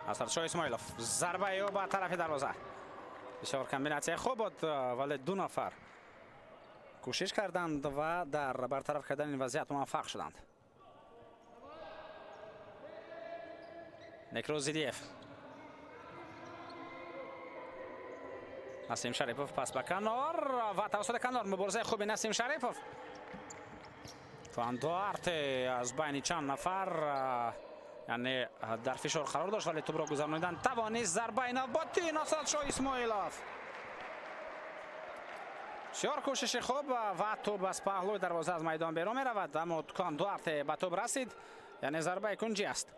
نصرشاه اسماعیلوف ضربه او به طرف دروازه. بسیار کمبیناسیون خوب بود ولی دو نفر کوشش کردند و در برطرف کردن این وضعیت موفق شدند. نیکروز زیدیف نسیم شریفوف پس به کنار و توسط کنار مبارزه خوبی نسیم شریفوف. کواندو ارته از بین چند نفر یعنی در فشار قرار داشت ولی توپ را گذراندن توانست. ضربه نوبتی نصرشاه اسماعیلوف بسیار کوشش خوب و توپ از پهلوی دروازه از میدان بیرون می رود اما کواندو ارته به توپ رسید یعنی ضربه کنجی است.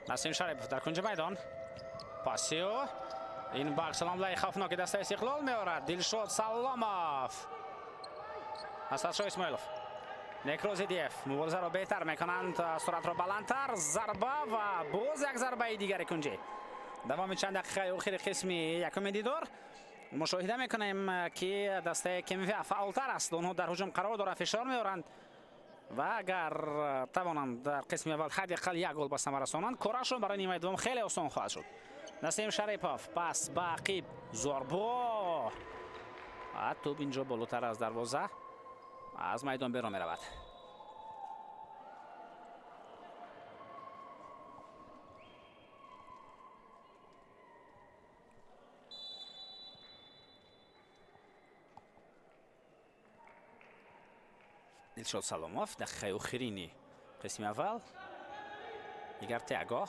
نسیم شریف در کنج میدان پاسیو این باکس حمله خوفناک دسته استقلال میآورد. دلشاد سلاموف Асадшоҳ Исмоилов. Некрозидиев муборизаро беҳтар мекунанд, суръатро баландтар, зарба ва боз як зарбаи дигари кунҷӣ. давоми чанд дақиқаи охири қисми якуми дидор мушоҳида мекунем ки дастаи КМВ фаъолтар аст. онҳо дар ҳуҷум қарор доранд, фишор меоранд ва агар тавонанд дар қисми аввал ҳадақал як гол ба самара расонанд, корашон барои нимаи дуввум хеле осон хоҳад шуд. Насим Шарипов пас ба Ақиб, зорбо ва тӯб инҷо болотар аз дарвоза аз майдон берун меравад. Дилшод Саломов дақиқаи охирини қисми аввал. Игар Тиаго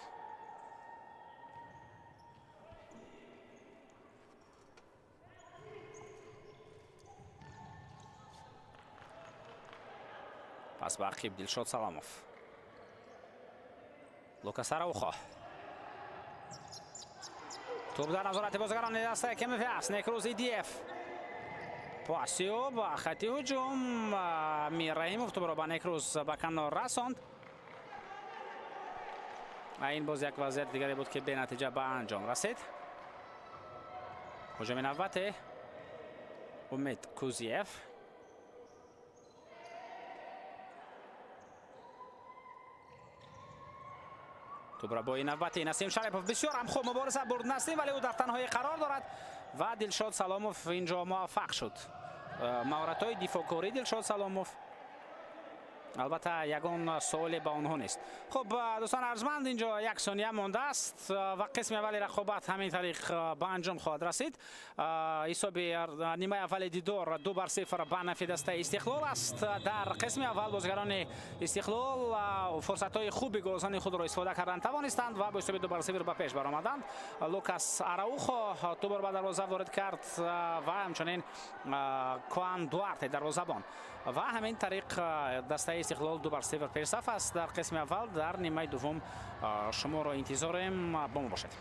пас ба Ақиб, Дилшод Саломов, Лукас Араухо. тӯб дар назорати бозигарони дастаи КМВ аст. Некрузидиев пасиё ба хати ҳуҷум. Мир Раҳимов тӯбро ба Некруз ба канор расонд. ин боз як вазъият дигаре буд ки бенатиҷа ба анҷом расид. ҳуҷуми навбате Умед Кузиев. тӯбро бо ин навбати Насим Шарипов бисёр ҳам хуб мубориза бурд Насим, вале ӯ дар танҳоӣ қарор дорад ва Дилшод Саломов инҷо муваффақ шуд. маҳоратҳои дифоъкорӣ Дилшод Саломов албатта ягон суоле ба онҳо нест. хуб дӯстон арзманд, инҷо як сония мондааст ва қисми аввали рақобат ҳамин тариқ ба анҷом хоҳад расид. ҳисоби нимаи аввали дидор 2-0 ба нафи дастаи Истиқлол аст. дар қисми аввал бозигарони Истиқлол фурсатҳои хуби голрасони худро истифода кардан тавонистанд ва бо ҳисоби 2-0 ба пеш баромаданд. Лукас Араухо тӯбро ба дарвоза ворид кард ва ҳамчунин Коан Дуарте дарвозабон ва ҳамин тариқ дастаи Истиқлол 2-0 пешсаф аст дар қисми аввал. дар нимаи дуввум шуморо интизорем, бо мо бошед.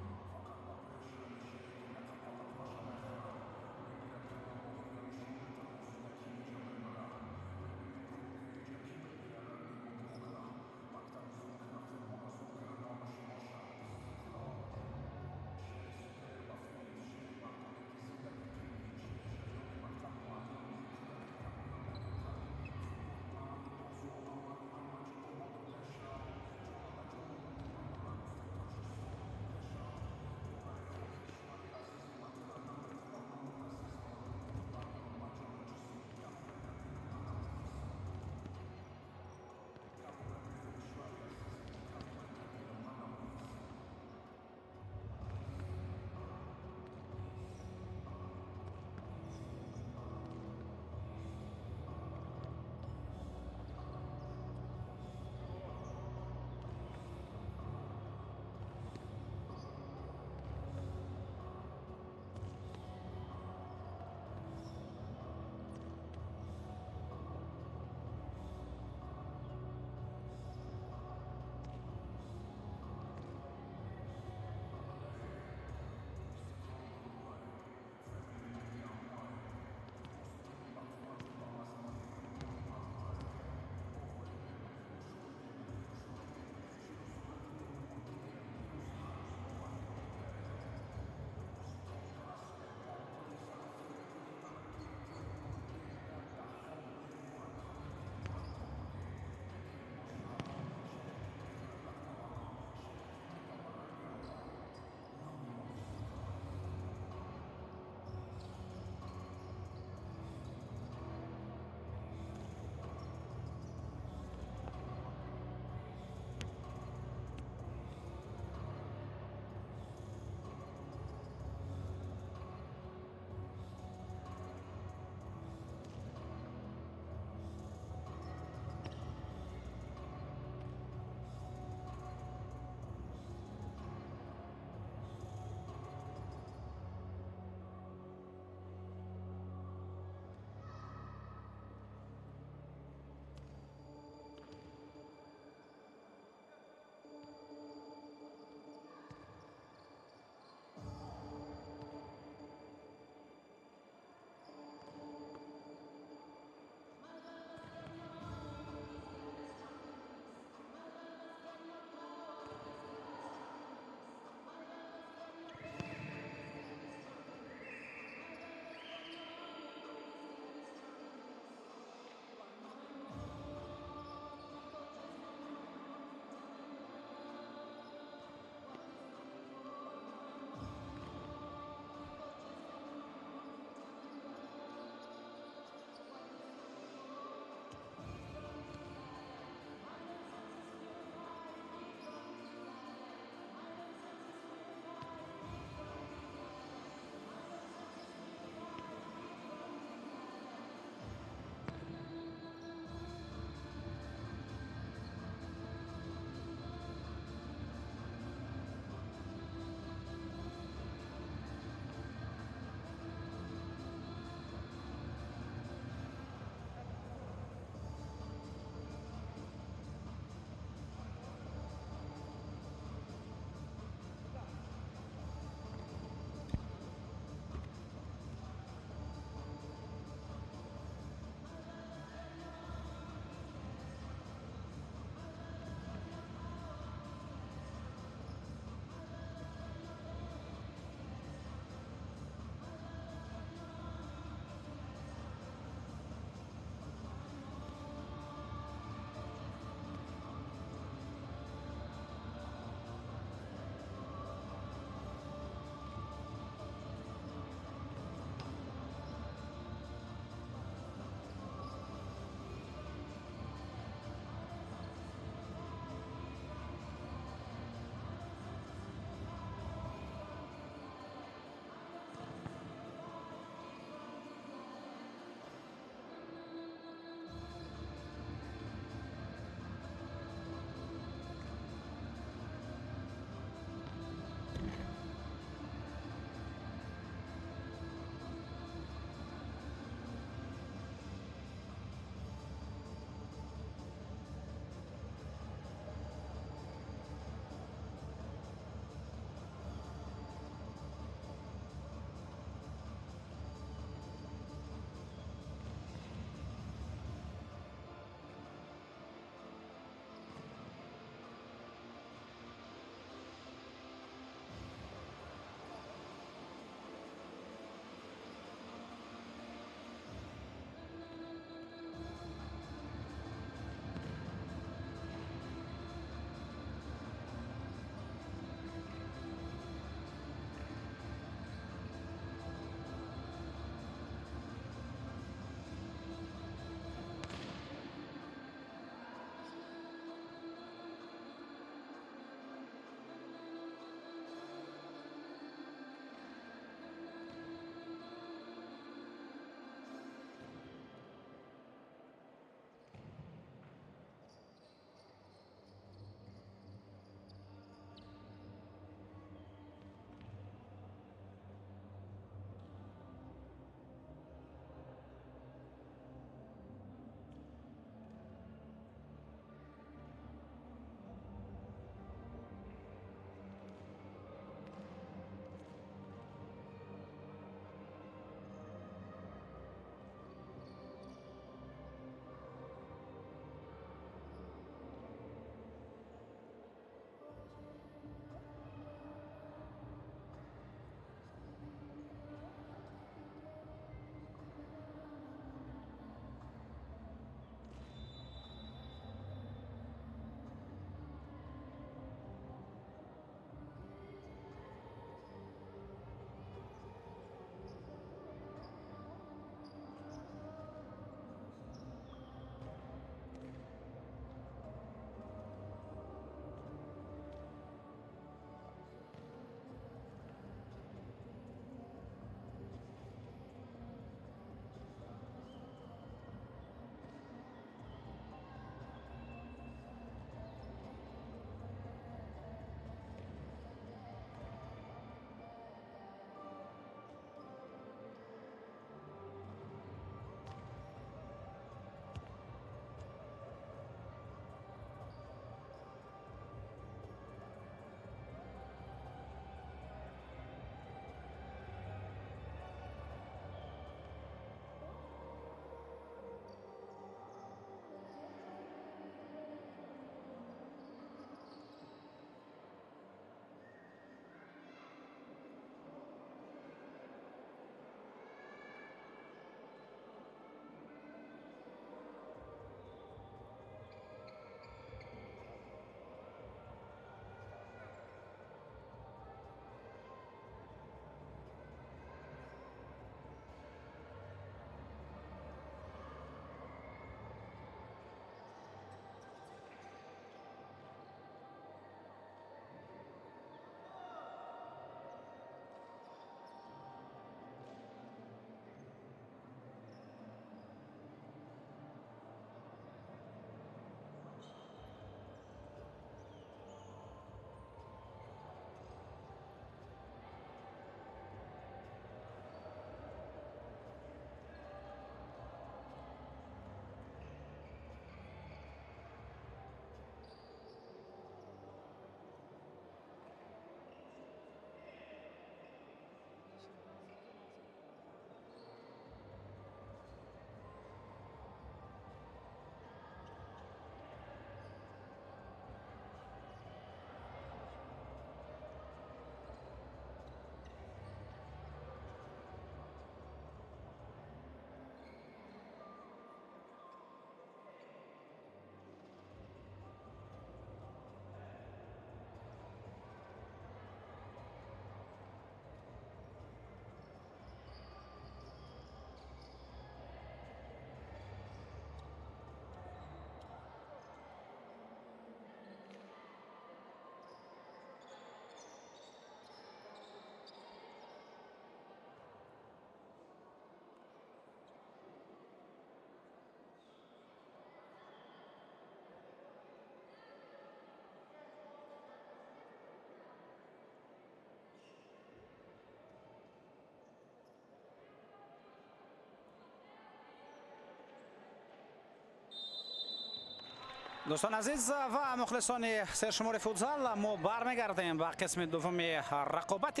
دوستان عزیز و مخلصان سرشمار فوتزال، ما برمیگردیم به قسم دوم رقابت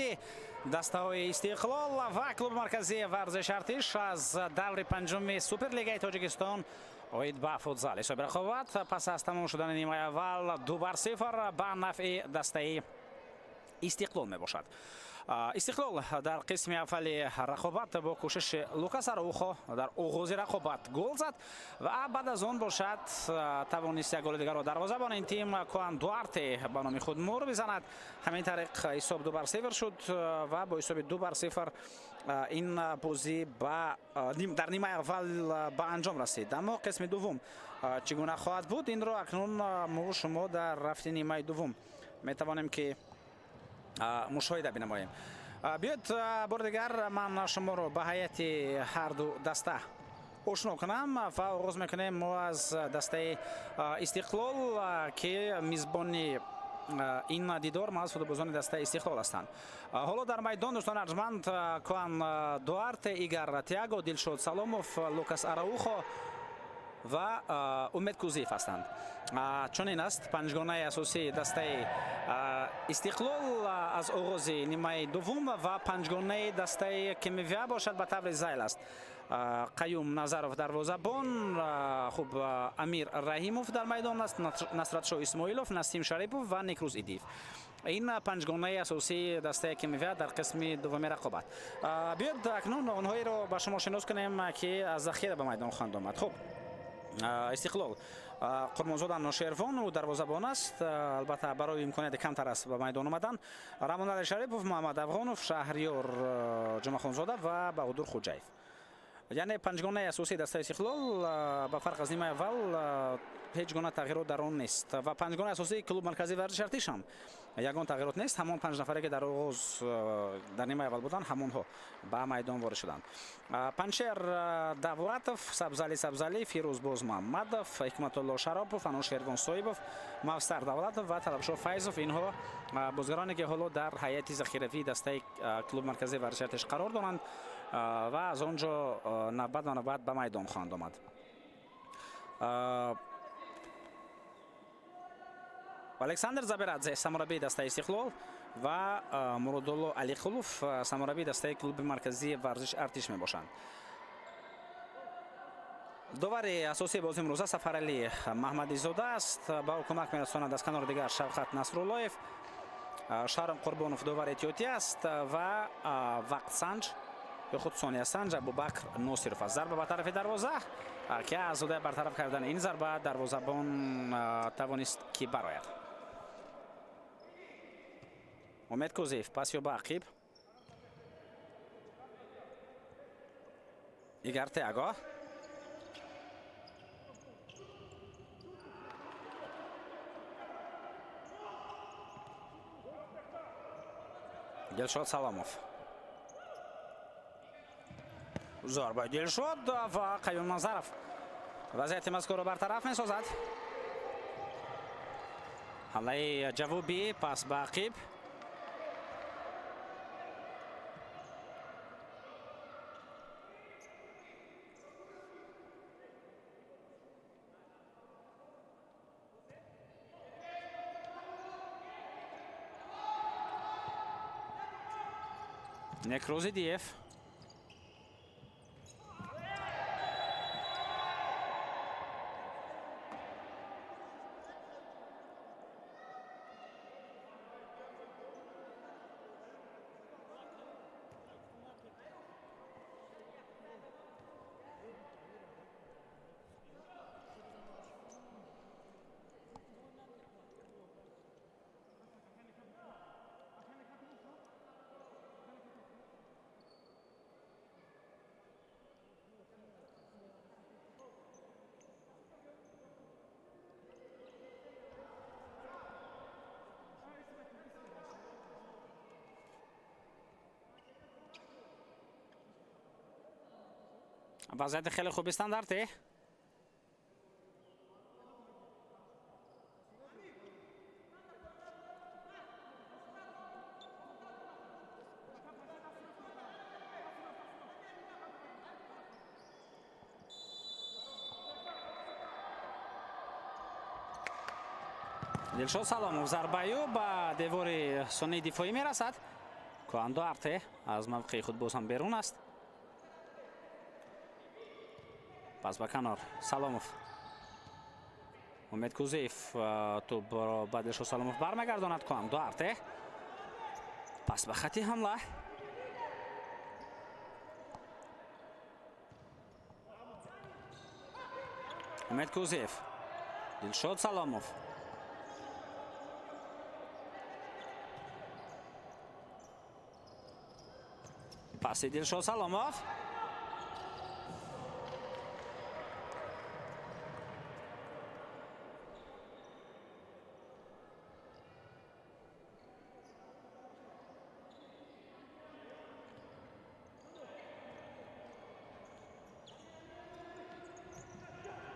دسته‌های استقلال و کلوب مرکزی ورزش ارتش از دور پنجم سوپرلیگ تاجیکستان اوید به فوتزال. حساب رقابت پس از تمام شدن نیمه اول 2-0 به نفع دسته استقلال می باشد. استقلال در قسم اول رقابت با کوشش لوکاس اراوخو در آغاز رقابت گل زد و بعد از آن باشد توانست یک گل دیگر را دروازه‌بان این تیم کوان دوارته به نام خود مهر بزند. همین طریق حساب 2-0 شد و با حساب 2-0 این بازی در نیمه اول به انجام رسید. اما قسم دوم چگونه خواهد بود این را اکنون ما شما در رفت نیمه دوم می توانیم که مشاهده بنماییم. بیاید بار دیگر من شما رو به هیئت هر دو دسته آشنا کنم و آغاز میکنیم ما از دسته استقلال که میزبان این دیدار ما از فوتبالبازان دسته استقلال هستند. حالا در میدان دوستان ارجمند کوان دوارته، ایگر تیاگو، دلشاد سلاموف، لوکاس اراوخو و امید کوزیف هستند. چون این است پنجگانه اساسی دسته استقلال از آغاز نیمه دوم و پنجگانه دسته که میوه باشد به طور زیل است. قیوم نظرов دروازه‌بان، خوب امیر رحیموف در میدان است، نصرت شاه اسماعیلوف، نسیم شریپوف و نیکروز ایدیف. این پنجگانه اساسی دسته که میوه در قسم دوم رقابت. بیاید اکنون آنهایی را به شما شناس کنیم که از ذخیره به میدان خواهند آمد. خب استقلال قرمانزاد نوشیروان و دروازه‌بان است، البته برای امکانات کمتر است به میدان آمدن. رحمان علی شریپوف، محمد افغانوف، شهریار جمعخانزاده و بهادر خوجایف. یعنی پنجگانه اساسی دسته استقلال به فرق از نیمه اول هیچ گونه تغییرات در آن نیست و پنجگانه اساسی کلوب مرکزی ورزش ارتش هم یگان تغییرات نیست. همان 5 نفره که در آغاز در نیمه اول بودند همونها به میدان وارد شدند. پنچر دولتوف، سبزعلی، فیروزباز محمدوف، حکمت الله شرابوف، انوشیروان صایبوف، مفسر دولتوف و طلبشاه فیضوف، اینها بازیکنانی که حالا در هیئت ذخیروی دسته کلوب مرکزی ورزش ارتش قرار دارند و از آنجا نوبت به میدان خواهند آمد. الکساندر زبیرادزه سرمربی دسته استقلال و مرادالله علیخلوف سرمربی دسته کلوب مرکزی ورزش ارتش می باشند. داور اساسی بازی امروز سفرعلی محمدی زاده است. با کمک میرساند از کنار دیگر شوکت نصراللهیف، شهرام قربانوف داور احتیاطی است و وقت سنج به خود ثانیه سنج ابوبکر ناصرов است. ضربه به طرف دروازه که از زاده برطرف کردن این ضربه دروازه‌بان توانست که برآید. امید کوزیف پاس به عقیب، ایگر تیاگو، دلشاد سلاموف، ضربه دلشاد و قیوم نظرов وضعیت مذکور را برطرف می سازد. حمله جوابی پاس به عقیب، نیکروز ایدیف، وضعیت خیلی خوب استاندارده. дилшод саломов зарбаю ба девори сони дифоӣ мерасад. Дуарте аз мавқеи худ боз ҳам берун аст. пас ба канор саломов. умед кузеев тӯбро ба дилшод саломов бармегардонад. Дуарте пас ба хати ҳамла. умед кузеев, дилшод саломов. паси дилшод саломов.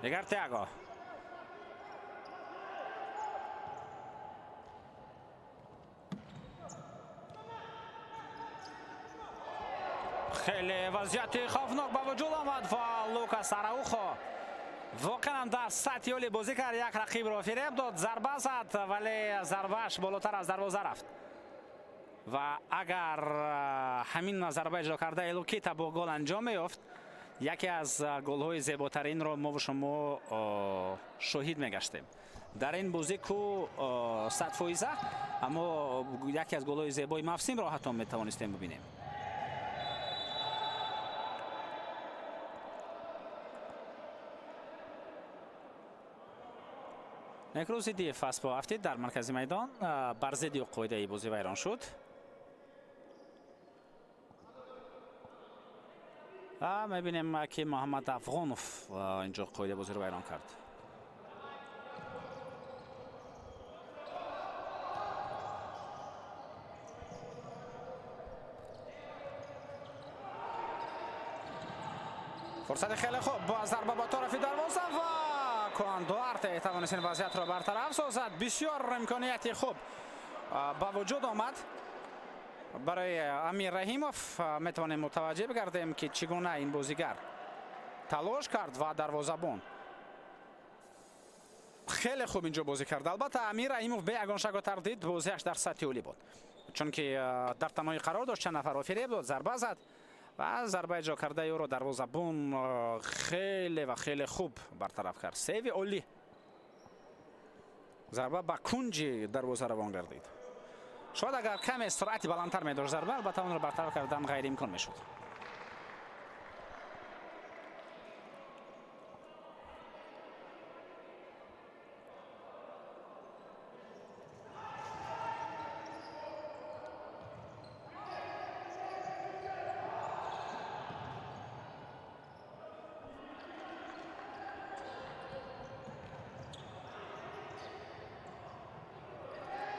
Дигар Тиаго. خیلی وضعیت خوفناک با وجود آمد و لوکاس آراوخو واقعا در سطح عالی بازی کرد. یک رقیب را فریب داد، ضربه زد ولی ضربهش بالاتر از دروازه رفت و اگر همین ضربه اجرا کرده لوکیتا با گل انجام میافت، یکی از گل‌های زیباترین را ما و شما شاهد میگشتیم در این بازی کو 100%. اما یکی از گل‌های زیبای مفصیم را حتی میتوانستیم ببینیم. некрузи диев аст бо ҳафтид дар маркази майдон бар зидди қоидаи бозӣ вайрон шуд. мебинем ки муҳаммад афғонов инҷо қоидаи бозиро вайрон кард. фурсати хеле хуб бо зарба ба тарафи дарвоза ва Дуарте توانست این وضعیت را برطرف سازد. بسیار امکانیتی خوب با وجود آمد برای امیر رحیموف. میتوانیم متوجه بگردیم که چگونه این بازیگر تلاش کرد و دروازه‌بان خیلی خوب اینجا بازی کرد. البته امیر رحیموف به یگان شک و تردید بازیش در سطح عالی بود، چون که در تنهایی قرار داشت، چند نفر را فریب داد، ضربه زد و ضربه اجرا کرده او رو دروازه‌بان خیلی و خیلی خوب برطرف کرد. سیو عالی، ضربه با کنج دروازه روان گردید. شاید اگر کمی سرعتی بلندتر می داشت ضربه، البته اون رو برطرف کردن غیر امکان می شد.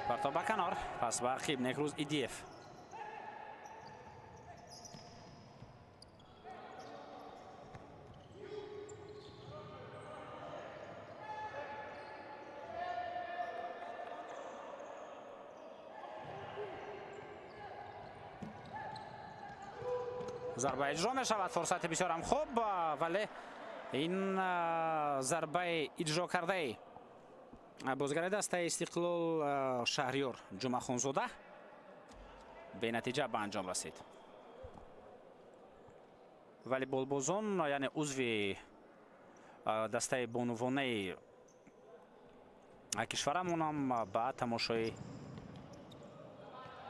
پرتاب به کنار، پس به عقیب نکروز ایدیف. ضربه اجرا می شود، فرصت بسیار هم خوب، ولی این ضربه اجرا کرده بازیگر دسته استقلال شهریار جمعه‌خانزاده به نتیجه به انجام رسید. ولی بولبازان یعنی عضو دسته بانوانه کشورمون هم به تماشای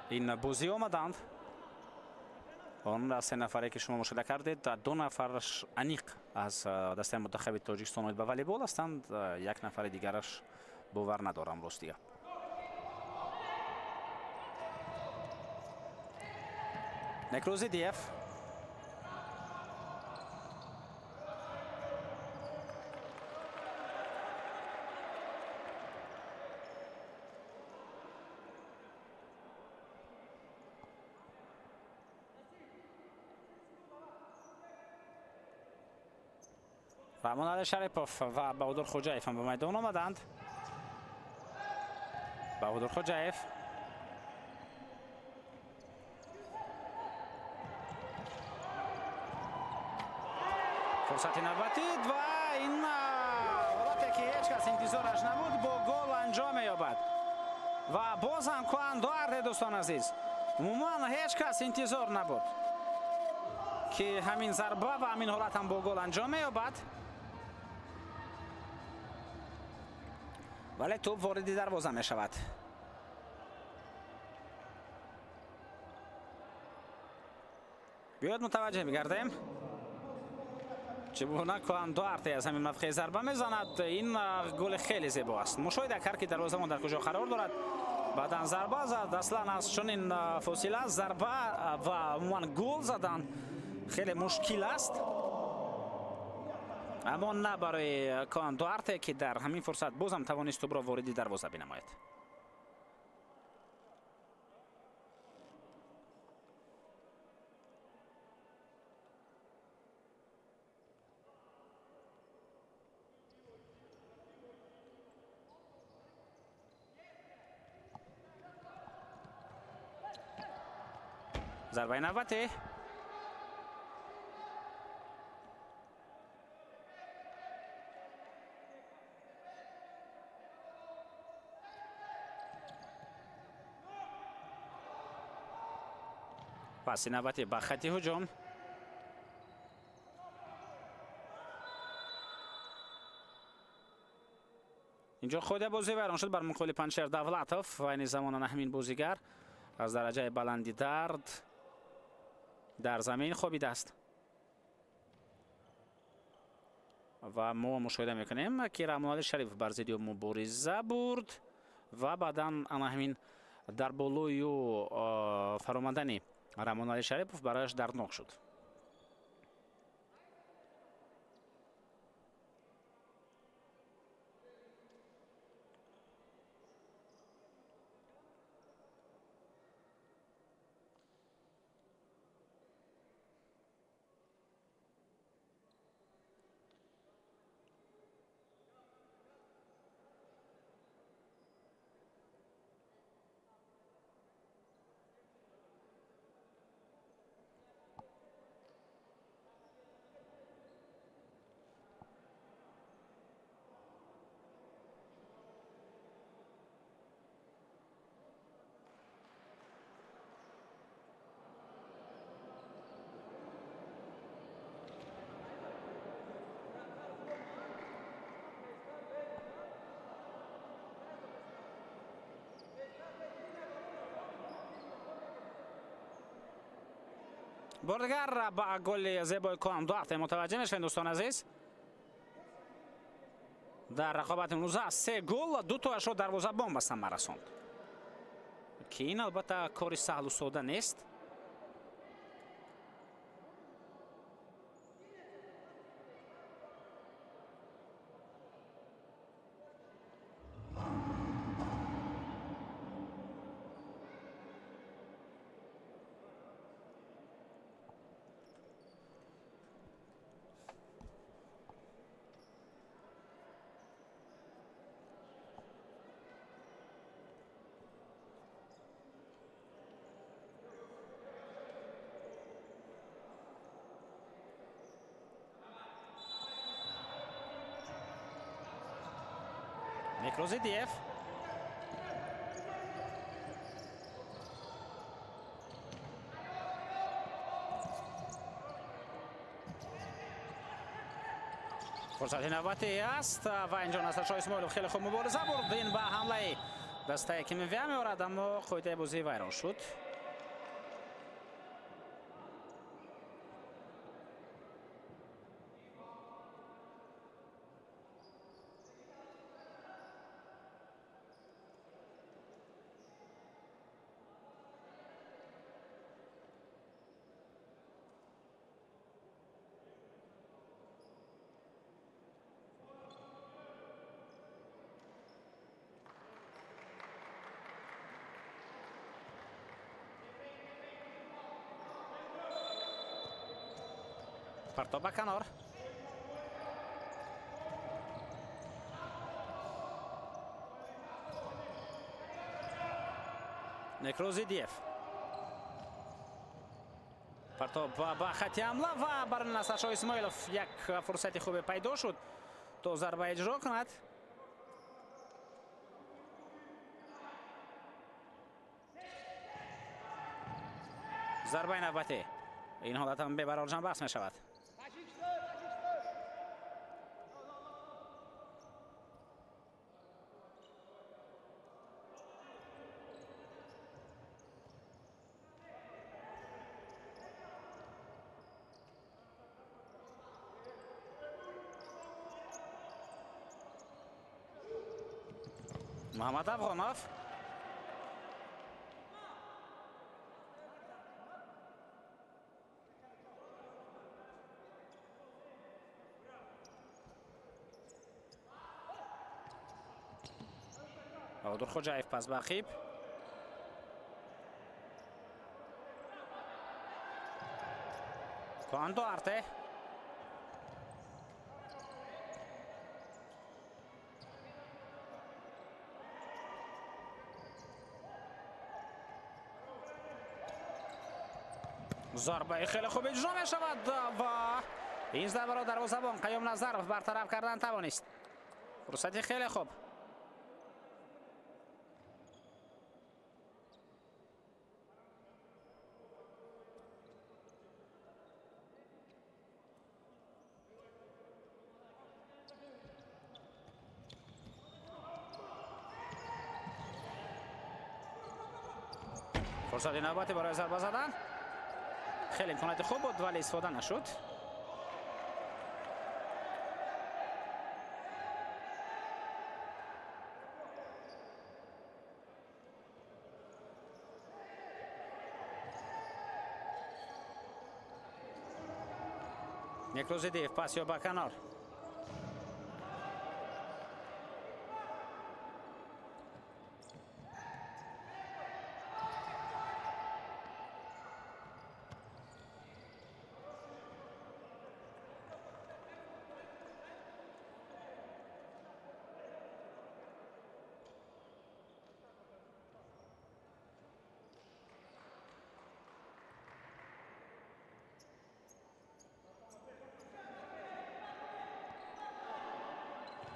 این بازی آمدند. آن 3 نفری که شما مشاهده کردید، 2 نفرش انیق از دسته منتخب تاجیکستان به والیبال هستند، 1 نفر دیگرش باور ندارم راستیه. نکروزی دیف رحمان شریپوف و بهادر خوجایف هم به میدان آمدند. بهادر خوجایف فرصتی نباتید و این ضرباته که هیچ کس انتظارش نبود با گل انجام می‌یابد و بازم کوان دوارته دوستان عزیز عموما هیچ کس انتظار نبود که همین ضربه و همین حالت هم با گل انجام می‌یابد ولی توپ وارد دروازه می‌شود. بیاید متوجه بگردیم چگونه کوان دوارته از همین موقع ضربه میزند. این گل خیلی زیبا است. مشاهده کرد که دروازه‌بان در کجا قرار دارد. بعداً ضربه زد. اصلا از چنین فاصله ضربه و عموما گل زدن خیلی مشکل است، اما نه برای کوان دوارته که در همین فرصت بازم توانست توپ را وارد دروازه بنماید. ضربه نوبته پس نوبتی به خط هجوم. اینجا خود بازی ویران شد بر مقابل پنچر دولتوف و این زمان همین بازیگر از درجه بلندی درد در زمین خوابیده است و ما مشاهده میکنیم که رحمانعلی شریف بر ضد مبارزه برد و بعدا همین در بالای فراماندنی رحمانعلی شریف برایش دردناک شد. بردگر با گل زیبای کوان دوارته متوجه میشین دوستان عزیز. در رقابت 19 3 گل 2 تاش دروازه بان به ثمر رساند که این البته کاری سهل و ساده نیست. Nikrozidiev فرصت نوبتی است و اینجا نصرشاه اسماعیلوف خیلی خوب مبارزه برد. این به حمله دسته که می‌ویه می‌آورد اما خودت بازی ویران شد. پرتاب به کنار. نیکروزیدیف پرتاب به خط حمله و بر نصرشاه اسماعیلوف یک فرصت خوب پیدا شد то зарба اجرا کند. ضربه نوبتی این حالت هم به برار جان بحث می شود. محمد افغانov بهادر خوجاyev پس به عقب. Kaan Duarte. ضربه خیلی خوب اجرا می شود و این ضربه را دروازه‌بان قیوم نظرov برطرف کردن توانست. فرصتی خیلی خوب. فرصتی نوبتی برای ضربه زدن. خیلی امکانات خوب بود ولی استفاده نشد. Nekrozidiyev پاس یا به کنار.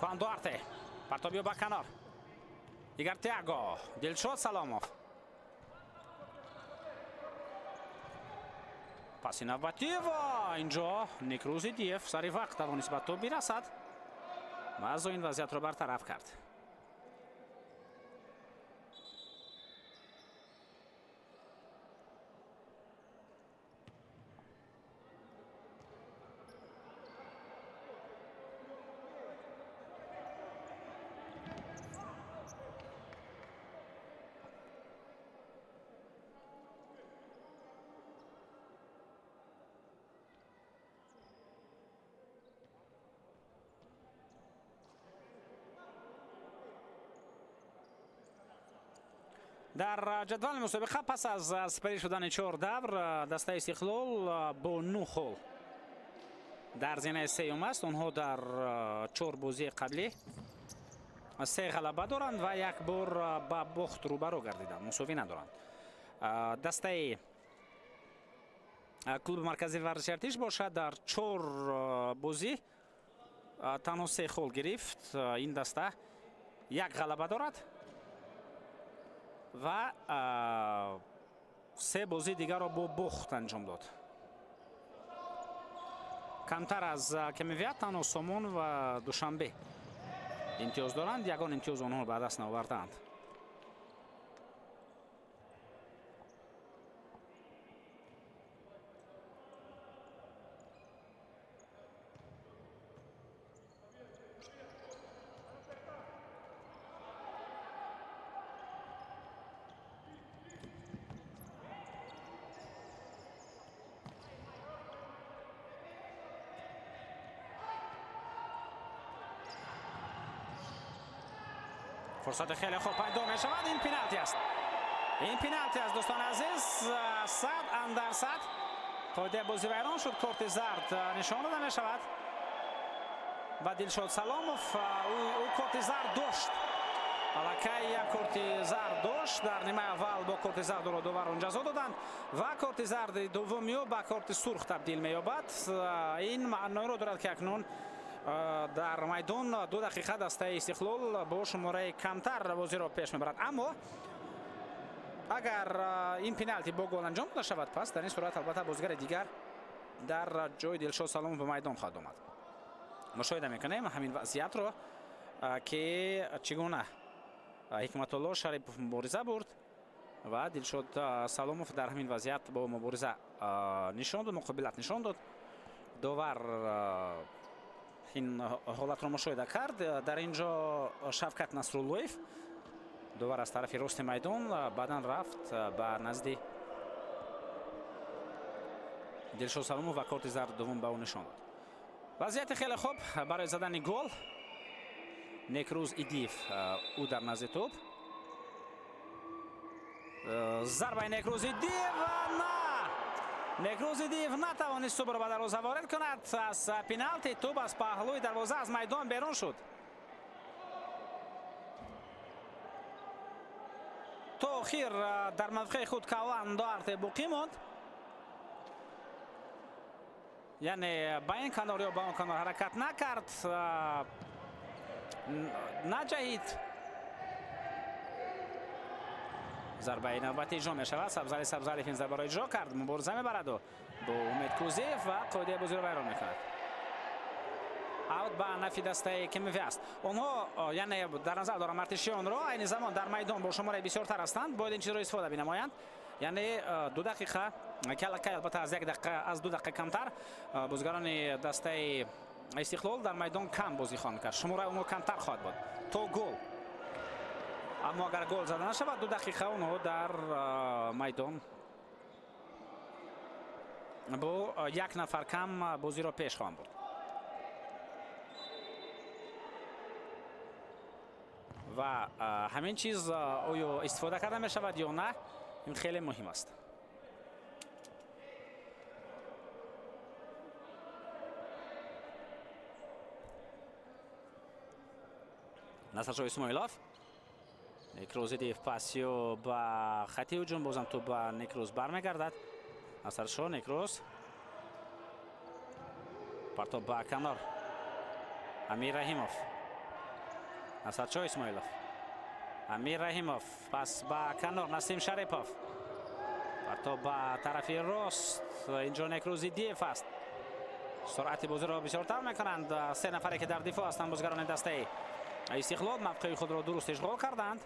Kaan Duarte پرتابی با کنار. دیگر تیاگو دلشاد سلامov. پاس نوبتی و اینجا نیکروزیدیف سری وقت توانست به توپ برسد و از این وضعیت را برطرف کرد. در جدول مسابقه پس از سپری شدن 4 دور دسته استقلال با 9 خول در زینه سوم است. آنها در 4 بازی قبلی 3 غلبه دارند و 1 بار با باخت روبرو گردیدند، مساوی ندارند. دسته کلوب مرکزی ورزشی ارتش باشد در 4 بازی تنها 3 خول گرفت. این دسته 1 غلبه دارد و 3 بازی دیگر را با باخت انجام داد. کمتر از کمیت تنها سامان و دوشنبه امتیاز دارند. یگان امتیاز آنها به دست نآوردند. فرصت خیلی خوب پیدا می شود. این پنالتی است. این پنالتی است دوستان عزیز. 100 اندر 100 قاعده بازی ویران شد. کارت زرد نشان داده می شود و دلشاد سلامov او کارت زرد داشت. الکی یک کارت زرد داشت. در نیمه اول با کارت زرد را دوباره جزا دادند و کارت زرد دومی با کارت سرخ تبدیل می یابد. این معنی را دارد که اکنون дар майдон 2 дақиқа дастаи Истиқлол бо шумораи камтар бозиро пеш мебарад. Аммо агар ин пеналти бо гол анҷом дода шавад, пас дар ин сурат албатта бозигари дигар дар ҷои Дилшод Саломов ба майдон хоҳад омад. мушоҳида мекунем ҳамин вазъиятро ки чӣ гуна Ҳикматулло Шарипов мубориза бурд ва Дилшод Саломов дар ҳамин вазъият бо мубориза нишон дод, муқобилат нишон дод. довар ин ҳолатро мушоҳида кард. дар ин ҷо Шавкат Насруллоев довар аз тарафи рости майдон баъдан рафт ба назди Дилшод Саломов ва корти зард дуввум ба ӯ нишон дод. вазъияти хеле хуб барои задани гол. Некрӯз Идиев ӯ дар назди тӯб. зарбаи Некрӯз Идиев Некрӯз Идиев натавонист тӯбро ба дарвоза ворид кунад. аз пеналти тӯб аз паҳлӯи дарвоза аз майдон берун шуд. то охир дар мавқеи худ Калан Дуарте боқӣ монд. яъне ба ин канор ё ба он канор ҳаракат накард, наҷаҳид. зарбаи навбатӣ иҷро мешавад. Сабзали Сабзалиев ин зарбаро иҷро кард. мубориза мебараду бо Умед Кӯзиев ва қоидаи бозиро вайрон мекунад. аут ба нафи дастаи КМВ аст. онҳо яъне дар назар дорам Мартишионро айни замон дар майдон бо шумораи бисёртар ҳастанд. бояд ин чизро истифода бинамоянд. яъне 2 дақиқа калакай албатта аз 1 дақиқа аз 2 дақиқа камтар бозигарони дастаи Истиқлол дар майдон кам бозӣ хоҳанд кард. шумораи онҳо камтар хоҳад буд то гол. аммо агар гол зада нашавад 2 дақиқа онҳо дар майдон бо 1 нафар кам бозиро пеш хоҳанд бурд. ва ҳамин чиз оё истифода карда мешавад ё на, ин хеле муҳим аст. Насршоҳ Исмоилов. Некрӯз Идиев пасиё ба хати ҳуҷум, бозам тӯб ба Некрӯз бармегардад. Насршоҳ Некрӯз партоб ба канор Амир Раҳимов. Насршоҳ Исмоилов Амир Раҳимов пас ба канор Насим Шарипов партоб ба тарафи рост. инҷо Некрӯз Идиев аст. суръати бозиро бисёртар мекунанд. 3 нафаре ки дар дифоъ ҳастанд бозигарони дастаи Истиқлол мавқеи худро дуруст ишғол карданд.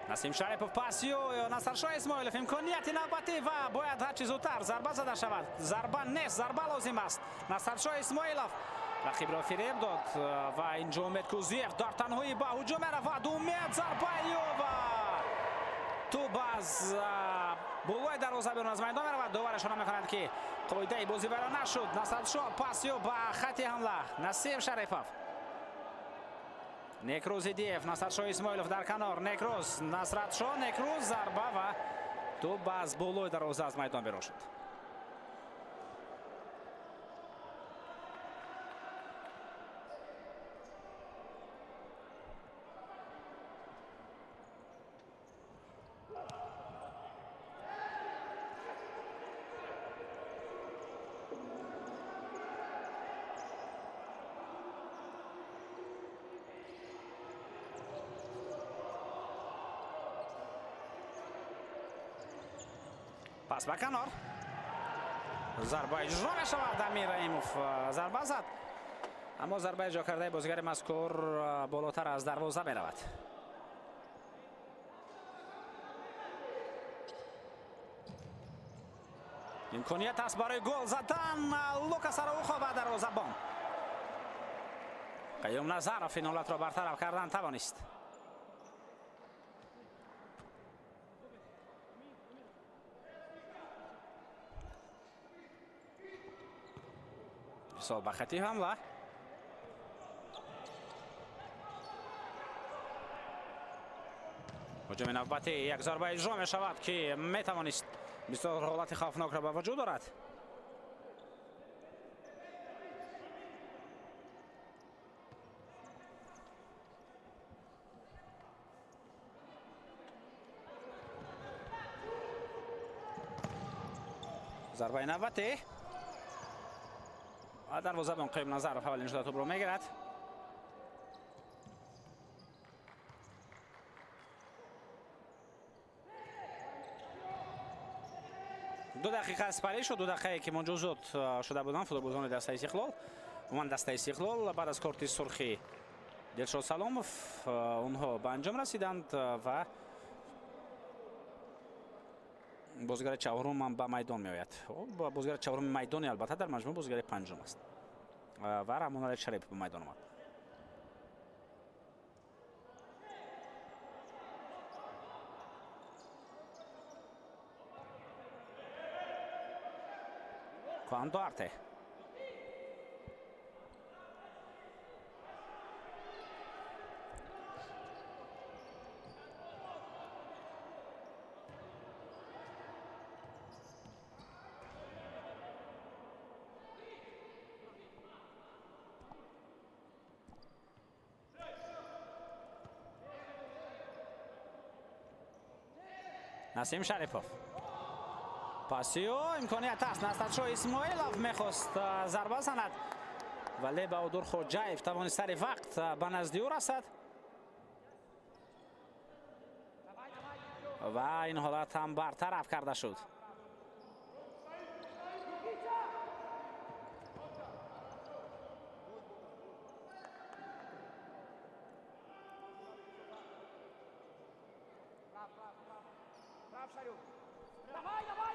Насим Шарипов пасиё Насршоҳ Исмоилов имконияти навбатӣ ва бояд ҳарчи зудтар зарба зада шавад. зарба нест, зарба лозим аст. Насршоҳ Исмоилов рақибро фиреб дод ва инҷо Умед Кӯзиев дар танҳоӣ ба ҳуҷум меравад. Умед зарбаёва тӯб аз болои дарвоза берун аз майдон меравад. довар ишора мекунад ки қоидаи бозӣ вайрон нашуд. Насршоҳ пасиё ба хати ҳамла Насим Шарипов. Некрӯз Идиев Насршоҳ Исмоилов дар канор. Некрӯз Насратшоҳ Некрӯз зарба ва тӯб аз болои дарвоза аз майдон берун шуд. пас ба канор. зарба иҷро мешавад. Амир Раҳимов зарба зад, аммо зарба иҷро кардаи бозигари мазкур болотар аз дарвоза меравад. имконият аст барои гол задан. Лукас Араухо ба дарвозабон. Қайюм Назаров ин ҳолатро бартараф кардан тавонист. сол ба хати ҳамла. ҳуҷуми навбатӣ як зарба иҷро мешавад ки метавонист бисёр ҳолати хавфнокро ба вуҷуд орад. ضربه نوبتی دروازه‌بان قیم نظر فاول نشده توپ رو میگیرد. دو دقیقه سپری شد، 2 دقیقه که منجزات شده بودن فوتبالبازان دسته استقلال و دسته استقلال بعد از کارت سرخی دلشاد سلاموف اونها به انجام رسیدند و بازیگر چهارم به میدان میآید. بازیگر چهارم میدانی البته در مجموع بازیگر پنجم است و رحمان علی شریف به میدان آمد. Juan Duarte. نسیم شریفوف. پاسیو امکانیت است. نستعشو اسماعیلوف میخواست ضربه زند ولی بهادر خوجایف توانست سر وقت به نزد او رسد و این حالت هم برطرف کرده شد.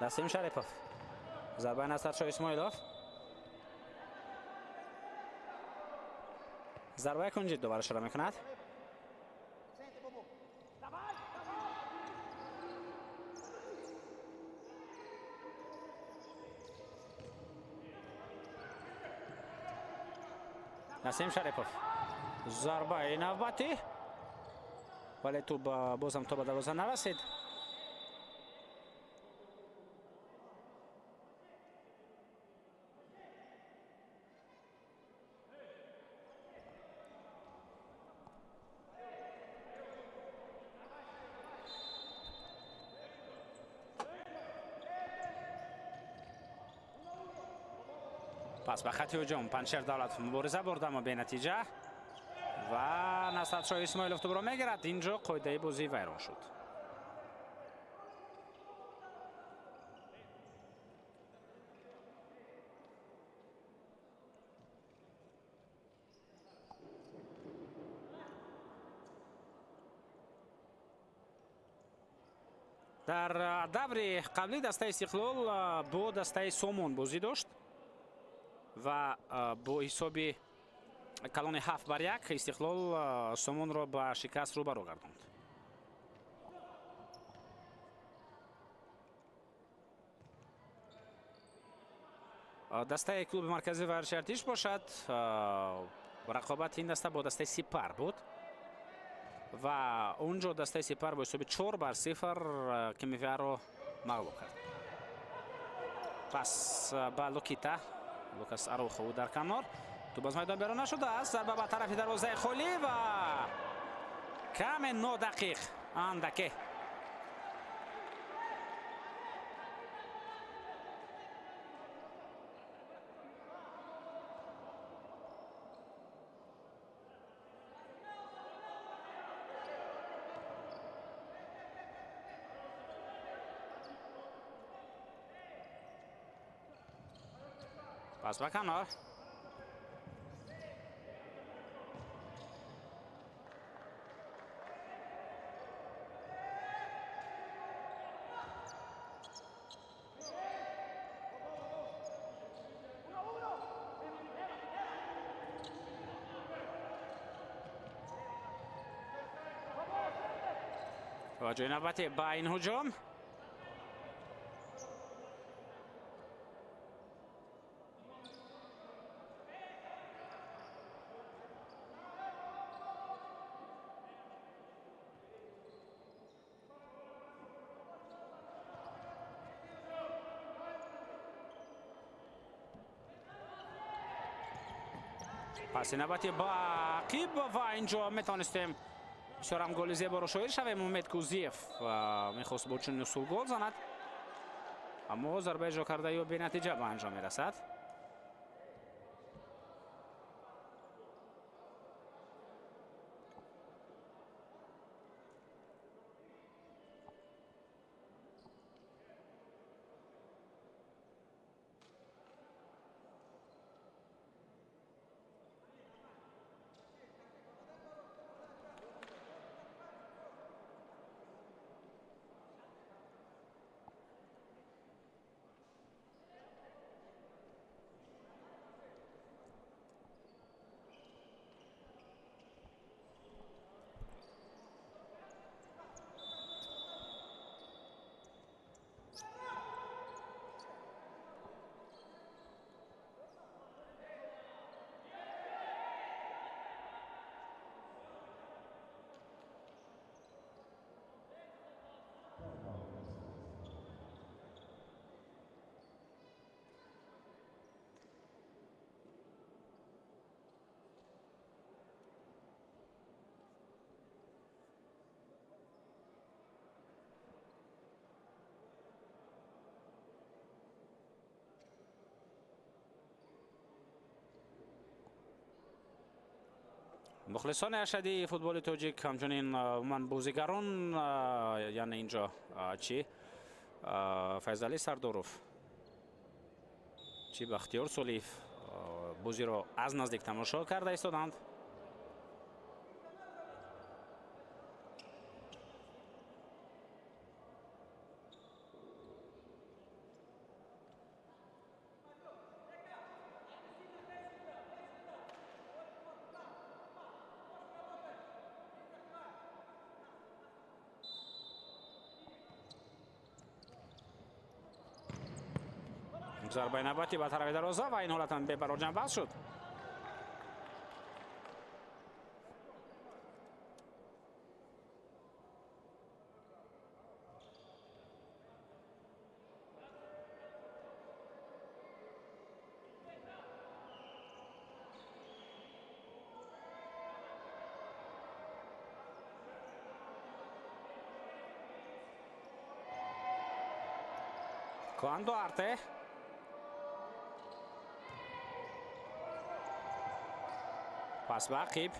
نسیم شریفوف. ضربه نستعشو اسماعیلوف. ضربه کنجید دوباره شروع میکند. نسیم شریفوف. ضربه نوبتی ولی توپ بازم به دروازه نرسید. پس به خط هجوم پنچر دولت مبارزه برد اما به نتیجه و نستعشو اسماعیلوف توپ را میگیرد. اینجا قاعده بازی ویران شد. در دور قبلی دسته استقلال با دسته سومون بازی داشت و با حساب کلان 7-1 استقلال سومون را به شکست روبرو گرداند. دسته کلوب مرکزی ورزش ارتش باشد. رقابت این دسته با دسته سپر بود و اونجا دسته سپر با حساب 4-0 کمیویا را مغلوب کرد. پس با لوکاس اروخو در کنار تو باز میدان بیرون نشده است. ضربه به طرف دروازه خالی و کم 9 دقیق اندکه پس به کنار. توجه نوبتی با این هجوم. پس نوبتی با عقیب و اینجا میتونستیم بسیار هم گل زیبا رو شاهد شویم. امید کوزیف میخواست با چون اصول گل زند اما ضربه جا کرده یا به نتیجه به انجام میرسد. مخلصان ارشدی فوتبال تاجیک همچنین من بازیگران یعنی اینجا چی فیضعلی سرداروف چی بختیار سولیف بازی را از نزدیک تماشا کرده ایستادند. ضربه نوبتی به طرف دروازه و این حالت هم به برای جنب بست شد. Cuando Arte پس به عقیب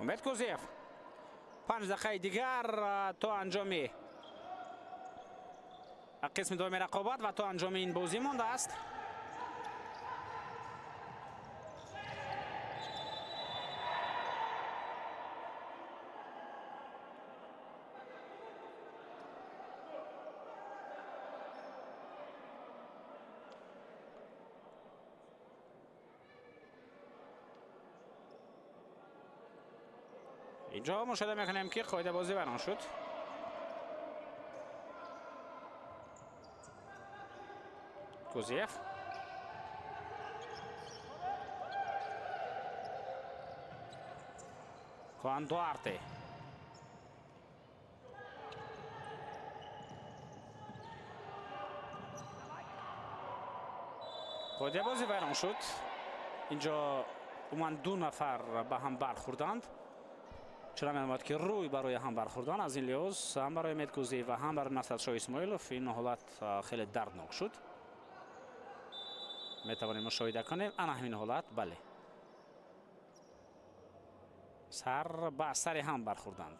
امید کوزیف 5 دقیقه دیگر تا انجام قسم دوم رقابت و تا انجام این بازی مانده است. اینجا مشاهده میکنیم که قاعده بازی بران شد. کوزیف Cuando Arte قاعده بازی بران شد. اینجا اومد دو نفر به هم برخوردند. چرا می‌آمد که روی برای هم برخوردن از این لحاظ هم برای مدکوزی و هم برای نصرتشاه اسماعیلوف این حالت خیلی دردناک شد. میتوانیم مشاهده کنیم انا همین حالت بله سر به سر هم برخوردند.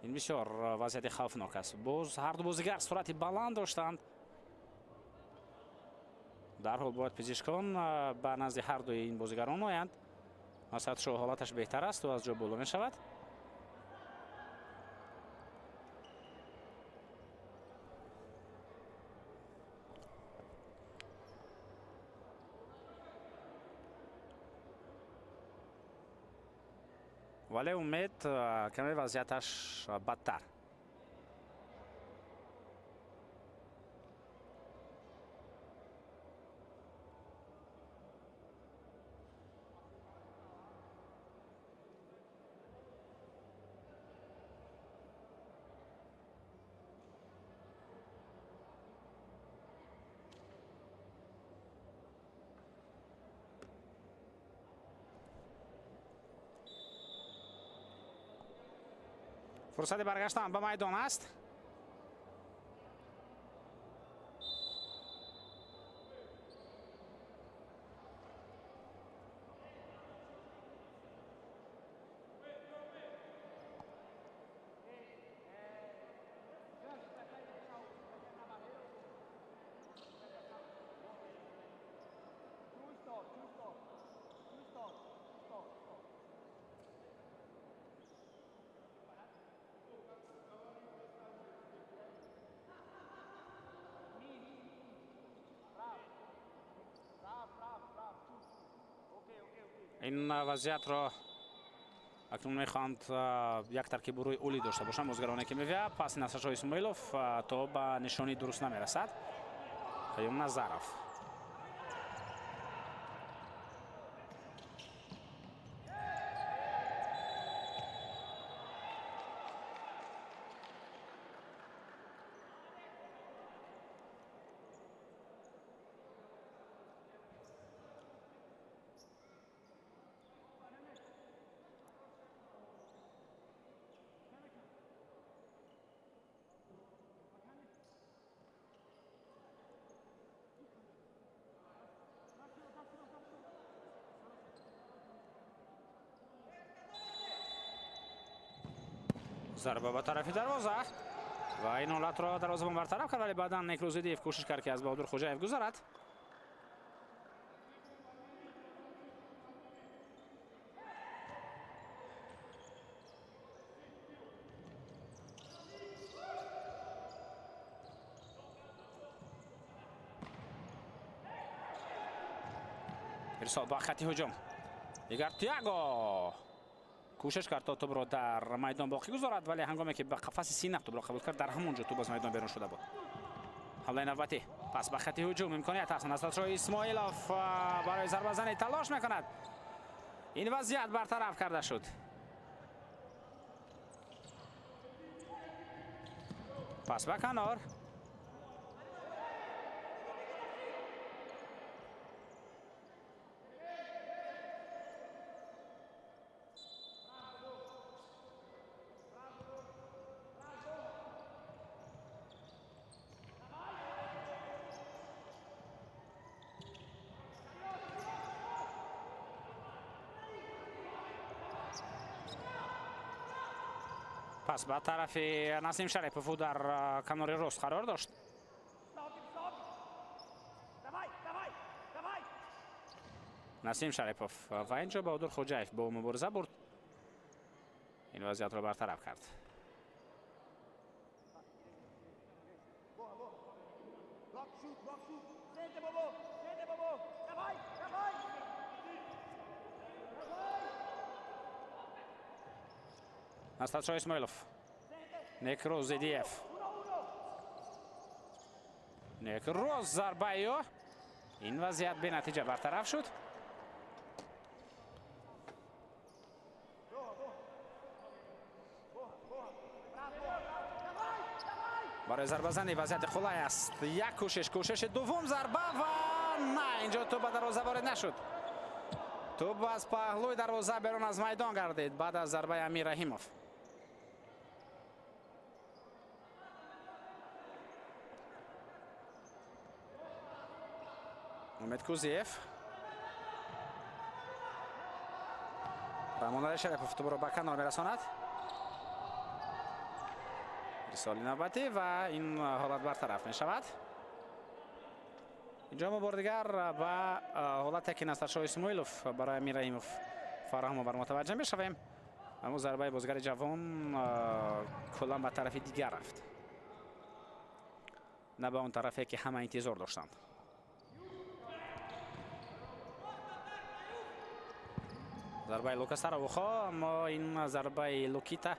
این بسیار وضعیت خوفناک است. باز هر دو بازیگر سرعت بلند داشتند. در حال باید پزشکان به نزد هر دوی این بازیگران آیند. نصرتشاه حالتش بهتر است و از جا بالا می شود. ولی امید کمی وضعیتش بدتر. فرصت برگشتن به میدان است. این وضعیت را اکنون میخواند یک ترکیب روی اولی داشته باشند بازیگرانی که میوه. پس نصرشاه اسماعیلوف تا به نشانی درست نمیرسد. پیام نظرف ضربه به طرف دروازه و این حالت را دروازه‌بان برطرف کرد، ولی بعدا نیکروزیدیف کوشش کرد که از بهادر خوجایف گذرد. ارسال با خطی هجوم دیگر تییاگو کوشش کرد تا توپ را در میدان باقی گذارد، ولی هنگامی که به قفس سینه توپ را قبول کرد در همونجا توپ از میدان بیرون شده بود. حمله نوبتی پس به خط هجوم امکانیت هست. نصرشاه اسماعیلوف برای ضربه زنی تلاش میکند. این وضعیت برطرف کرده شد. پس به کنار پس به طرف نسیم شریفوف در کنار راست قرار داشت. نسیم شریفوف و اینجا بهادر خوجایف با مبارزه برد. این وضعیت را برطرف کرد. نصرشاه اسماعیلوف نیکروزیدیف نیکروز ضربه این وضعیت به نتیجه برطرف شد. برای ضربه زنی وضعیت خلای است. یک کوشش دوم ضربه و نه، اینجا توپ به دروازه وارد نشد. توپ از پهلوی دروازه بیرون از میدان گردید بعد از ضربه امیر رحیموف. امید کوزیف رامون شریفوف توپ را به کنار میرساند. ارسال نوبتی و این حالت برطرف می شود. اینجا مباردگر به حالتی که نصرشاه اسماعیلوف برای امیر رحیموف فراهم بر متوجه می شویم. اما ضربه بازیگر جوان کلا به طرف دیگر رفت، نه به اون طرفی که همه انتظار داشتند. зарбаи Лукас Араухо, аммо ин зарбаи Лукита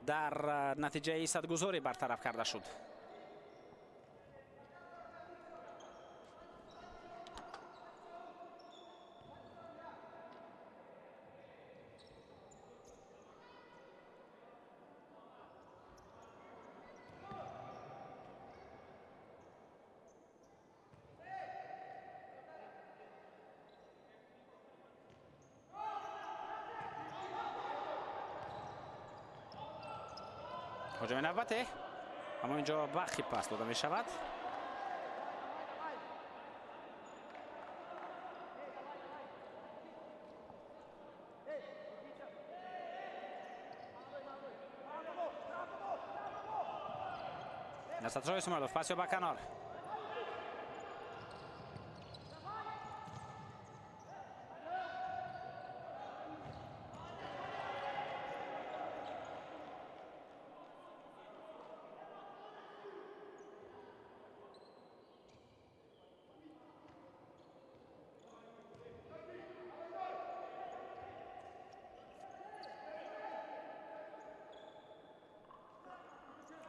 дар натиҷаи садгузорӣ бартараф карда шуд. ҳуҷуми навбате, аммо инҷо бахи пас дода мешавад. Насатшоҳ Исмоилов, пас ё ба канор.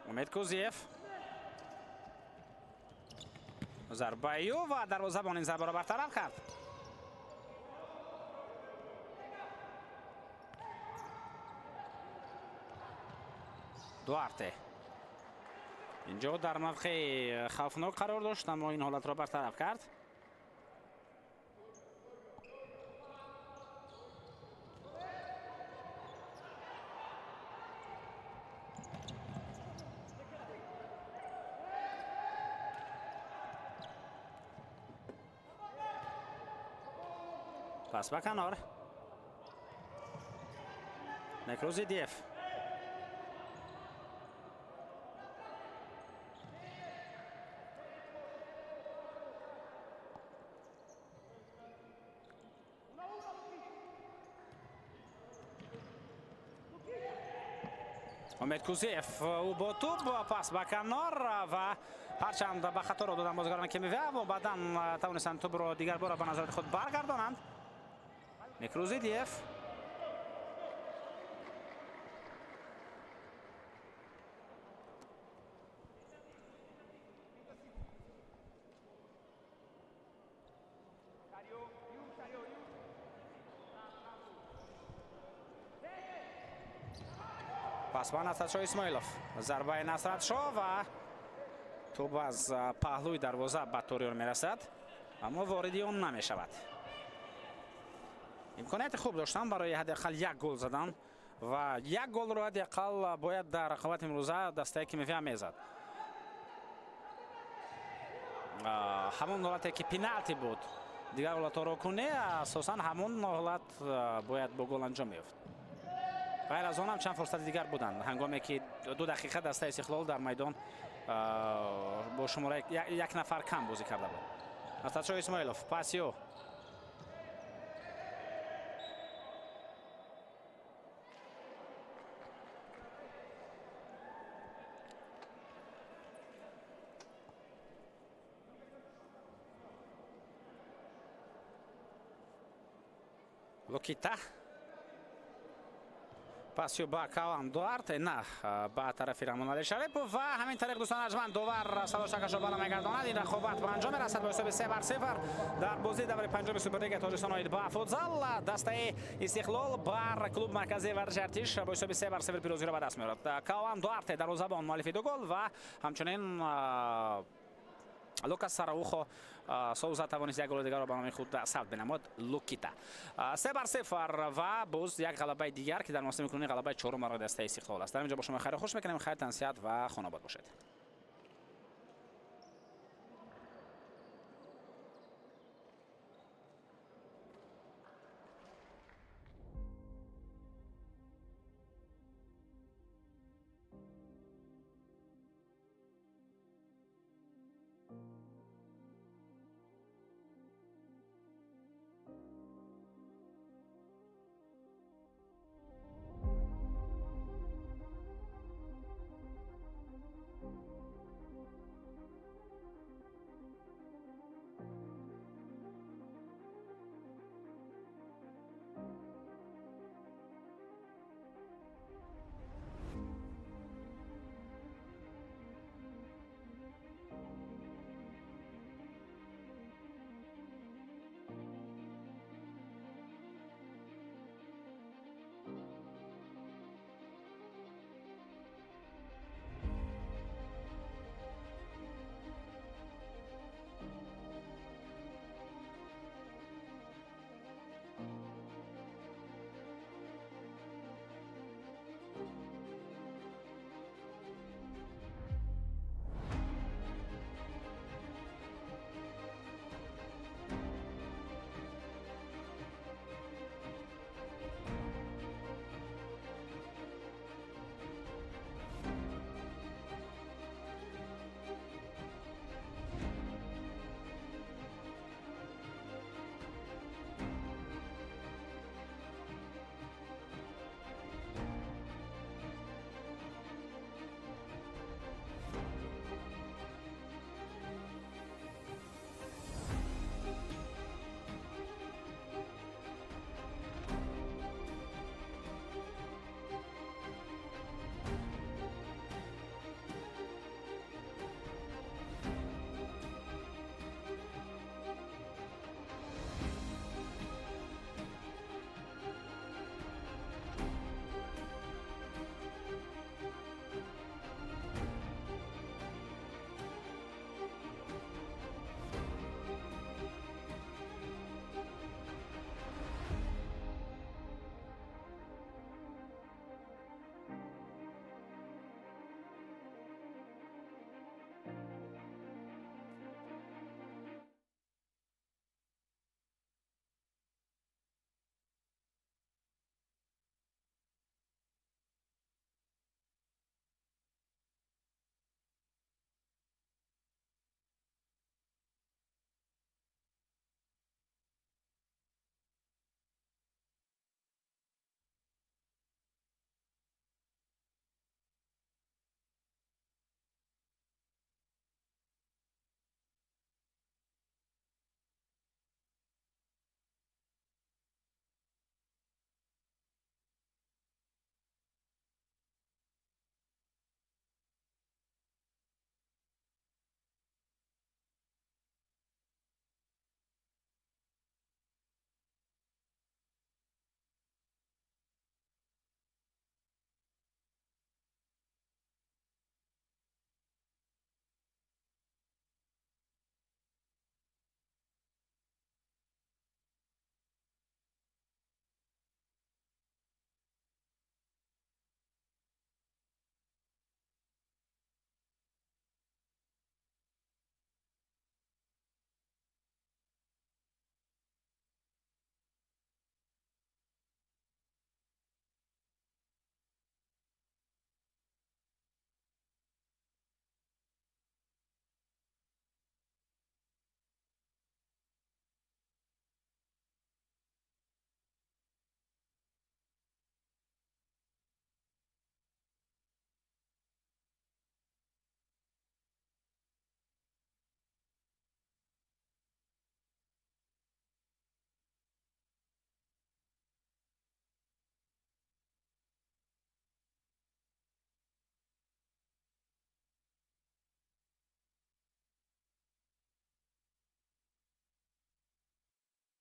Умед Кузиев. Зарбаи ӯ ва дарвозабон ин зарбаро бартараф кард. Дуарте. инҷо дар мавқеи хавфнок қарор дошт, аммо ин ҳолатро бартараф кард. پس با کنار نکروزیدیف امید کوزیف او با توپ پس با کنار و هرچند به خطر رو دادن بازیکنان کمیوه و بعدا توانستند توپ رو دیگر بار به نظر خود برگردانند. نکروزیدیف پس با نصرتشاه اسماعیلوف ضربه نصرتشاه و توپ از پهلوی دروازه به توریون میرسد اما واردی اون نمیشود. امکانیت خوب داشتن برای حداقل یک گل زدن و یک گل رو حداقل باید در رقابت امروزه دسته کمیوه میزد. همون حالتی که پنالتی بود دیگر حالتها رو کنه اساسا همون حالت باید با گل انجام میافت. غیر از اون هم چند فرصت دیگر بودن هنگامی که 2 دقیقه دسته استقلال در میدان با شماره یک نفر کم بازی کرده بود. نصرتشاه اسماعیلوف پاسیو لوکیتا پاسیو با کاوان دوارته نه با طرف رحمان علی شریپوف و همین طریق دوستان ارجمند داور صداشکش را بالا میگرداند. این رقابت به انجام میرسد با حساب 3-0 در بازی دور پنجم سوپرلیگ تاجیکستان با فوتزال. دسته استقلال بر کلوب مرکزی ورزش ارتش با حساب 3-0 پیروزی را به دست میارد. کاوان دوارته دروازه‌بان مؤلف 2 گل و همچنین لوکاس اراوخو سوزا توانست یک گل دیگر را به نام خود ثبت بنمود. لوکیتا 3-0 و باز یک غلبه دیگر که در موسم کنونی غلبه 4م را دسته استقلال است. در اینجا با شما خیر خوش میکنیم. خیر تنسیت و خاناباد باشید.